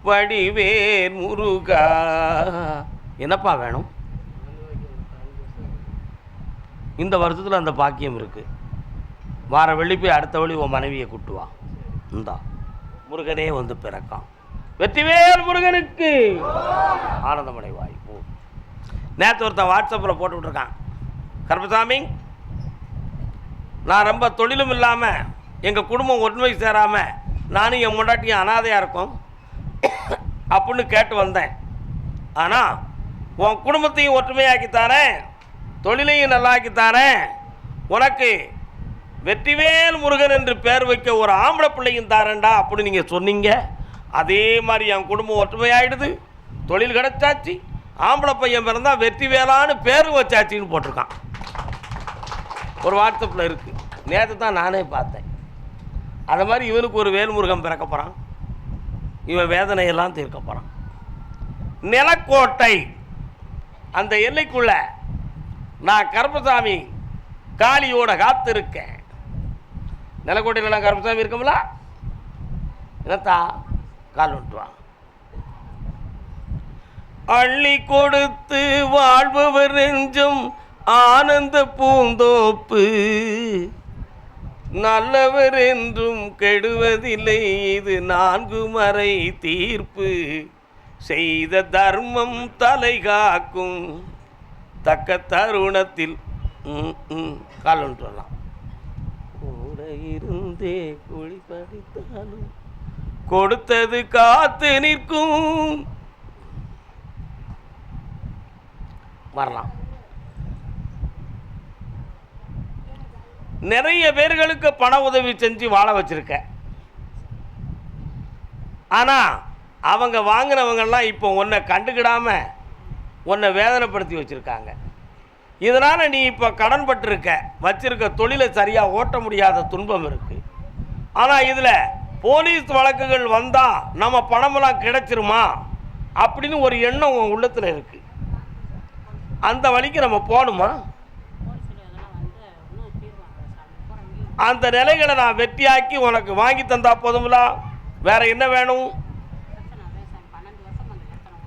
வடிவேல் முருகா. என்னப்பா வேணும்? இந்த வருஷத்தில் அந்த பாக்கியம் இருக்குது. வார வெள்ளி போய் அடுத்த வழி உன் மனைவியை கூட்டுவா. இந்தா முருகனே வந்து பிறக்கான். வெற்றிவேல் முருகனுக்கு ஆனந்தமடைவாய். நேற்று ஒருத்தன் வாட்ஸ்அப்பில் போட்டு விட்ருக்கான், கருப்பசாமி நான் ரொம்ப தொழிலும் இல்லாமல் எங்கள் குடும்பம் ஒற்றுமை சேராமல் நானும் என் முன்னாட்டியும் அனாதையாக இருக்கோம் அப்படின்னு கேட்டு வந்தேன். ஆனால் உன் குடும்பத்தையும் ஒற்றுமையாக்கித்தாரேன், தொழிலையும் நல்லாக்கித்தாரேன், உனக்கு வெற்றிவேல் முருகன் என்று பேர் வைக்க ஒரு ஆம்பளை பிள்ளையும் தாரேன்டா அப்படின்னு நீங்கள் சொன்னீங்க. அதே மாதிரி என் குடும்பம் ஒற்றுமையாயிடுது, தொழில் கிடச்சாச்சு, ஆம்பளை பையன் பிறந்தா வெற்றிவேலான்னு பேர் வச்சாச்சின்னு போட்டிருக்கான். ஒரு வாட்ஸ்அப்பில் இருக்குது. நேற்று தான் நானே பார்த்தேன். அது மாதிரி இவனுக்கு ஒரு வேல்முருகன் பிறக்க போகிறான். இவன் வேதனையெல்லாம் தீர்க்க போகிறான். நிலக்கோட்டை அந்த எல்லைக்குள்ள நான் கருப்பசாமி காளியோட காத்திருக்கேன். நிலக்கோட்டையில் நான் கருப்பசாமி இருக்கோம்ல, என்னத்தா கால் விட்டுவான். அள்ளி கொடுத்து வாழ்பவர் நெஞ்சும் ஆனந்த பூந்தோப்பு, நல்லவர் என்றும் கெடுவதில்லை இது 4 மறை தீர்ப்பு, செய்த தர்மம் தலை காக்கும் தக்க தருணத்தில் கால் ஒன்று வரலாம். கூட இருந்தே குழி பறித்தாலும் கொடுத்தது காத்து நிற்கும். வரலாம். நிறைய பேர்களுக்கு பண உதவி செஞ்சு வாழ வச்சிருக்க. ஆனால் அவங்க வாங்கினவங்கெல்லாம் இப்போ உன்னை கண்டுக்கிடாம உன்னை வேதனைப்படுத்தி வச்சுருக்காங்க. இதனால் நீ இப்போ கடன் பட்டிருக்க, வச்சிருக்க தொழிலை சரியாக ஓட்ட முடியாத துன்பம் இருக்குது. ஆனால் இதில் போலீஸ் வழக்குகள் வந்தால் நம்ம பணமெல்லாம் கிடைச்சிருமா அப்படின்னு ஒரு எண்ணம் உன் உள்ளத்தில் இருக்குது. அந்த வழிக்கு நம்ம போகணுமா? அந்த நிலைகளை நான் வெற்றியாக்கி உனக்கு வாங்கி தந்தா போதும்ல, வேற என்ன வேணும்?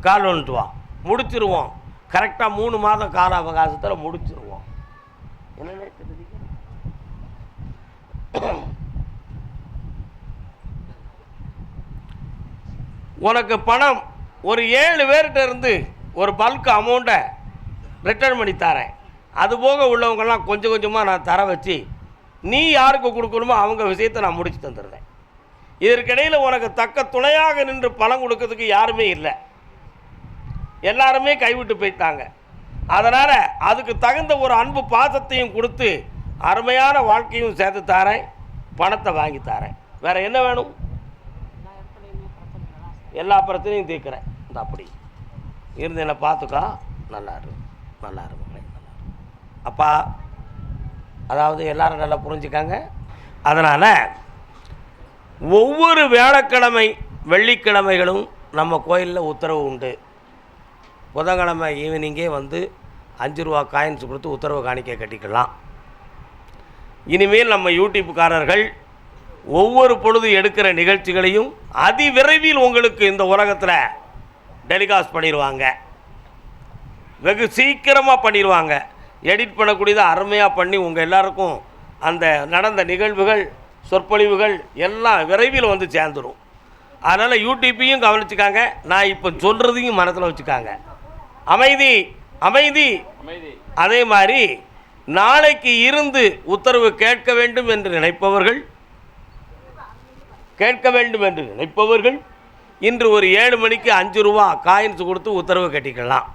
கால் வந்துட்டு வா, முடிச்சிருவோம். கரெக்டாக 3 மாதம் கால அவகாசத்தில் முடிச்சிருவோம். என்னன்னே தெரியுது. உனக்கு பணம் ஒரு 7 பேர்கிட்ட இருந்து ஒரு பல்க் அமௌண்ட்டை ரிட்டர்ன் பண்ணி தரேன். அதுபோக உள்ளவங்கெல்லாம் கொஞ்சம் கொஞ்சமாக நான் தர வச்சு நீ யாருக்கு கொடுக்கணுமோ அவங்க விஷயத்தை நான் முடிச்சு தந்துடுறேன். இதற்கிடையில் உனக்கு தக்க துணையாக நின்று பணம் கொடுக்கறதுக்கு யாருமே இல்லை, எல்லாருமே கைவிட்டு போயிட்டாங்க. அதனால் அதுக்கு தகுந்த ஒரு அன்பு பாசத்தையும் கொடுத்து அருமையான வாழ்க்கையும் சேர்த்து தாரேன், பணத்தை வாங்கி தாரேன். வேறு என்ன வேணும்? எல்லா பிரச்சனையும் தீர்க்கிறேன். இந்த அப்படி இருந்து என்னை பார்த்துக்கா. நல்லா இருக்கும், நல்லா இருக்கும். அப்பா, அதாவது எல்லாரும் நல்லா புரிஞ்சுக்காங்க. அதனால் ஒவ்வொரு வியாழக்கிழமை வெள்ளிக்கிழமைகளும் நம்ம கோயிலில் உத்தரவு உண்டு. புதன்கிழமை ஈவினிங்கே வந்து 5 ரூபா காயின்ஸ் கொடுத்து உத்தரவு காணிக்கை கட்டிக்கலாம். இனிமேல் நம்ம யூடியூப்காரர்கள் ஒவ்வொரு பொழுது எடுக்கிற நிகழ்ச்சிகளையும் அதிவிரைவில் உங்களுக்கு இந்த உலகத்தில் டெலிகாஸ்ட் பண்ணிடுவாங்க. வெகு சீக்கிரமாக பண்ணிடுவாங்க. எடிட் பண்ணக்கூடியதை அருமையாக பண்ணி உங்கள் எல்லாருக்கும் அந்த நடந்த நிகழ்வுகள் சொற்பொழிவுகள் எல்லாம் விரைவில் வந்து சேர்ந்துடும். அதனால் யூடியூப்பையும் கவனிச்சுக்காங்க. நான் இப்போ சொல்கிறதையும் மனசில் வச்சுக்காங்க. அமைதி அமைதி. அதே மாதிரி நாளைக்கு இருந்து உத்தரவு கேட்க வேண்டும் என்று நினைப்பவர்கள் இன்று ஒரு 7 மணிக்கு 5 ரூபா காயின்ஸ் கொடுத்து உத்தரவு கட்டிக்கலாம்.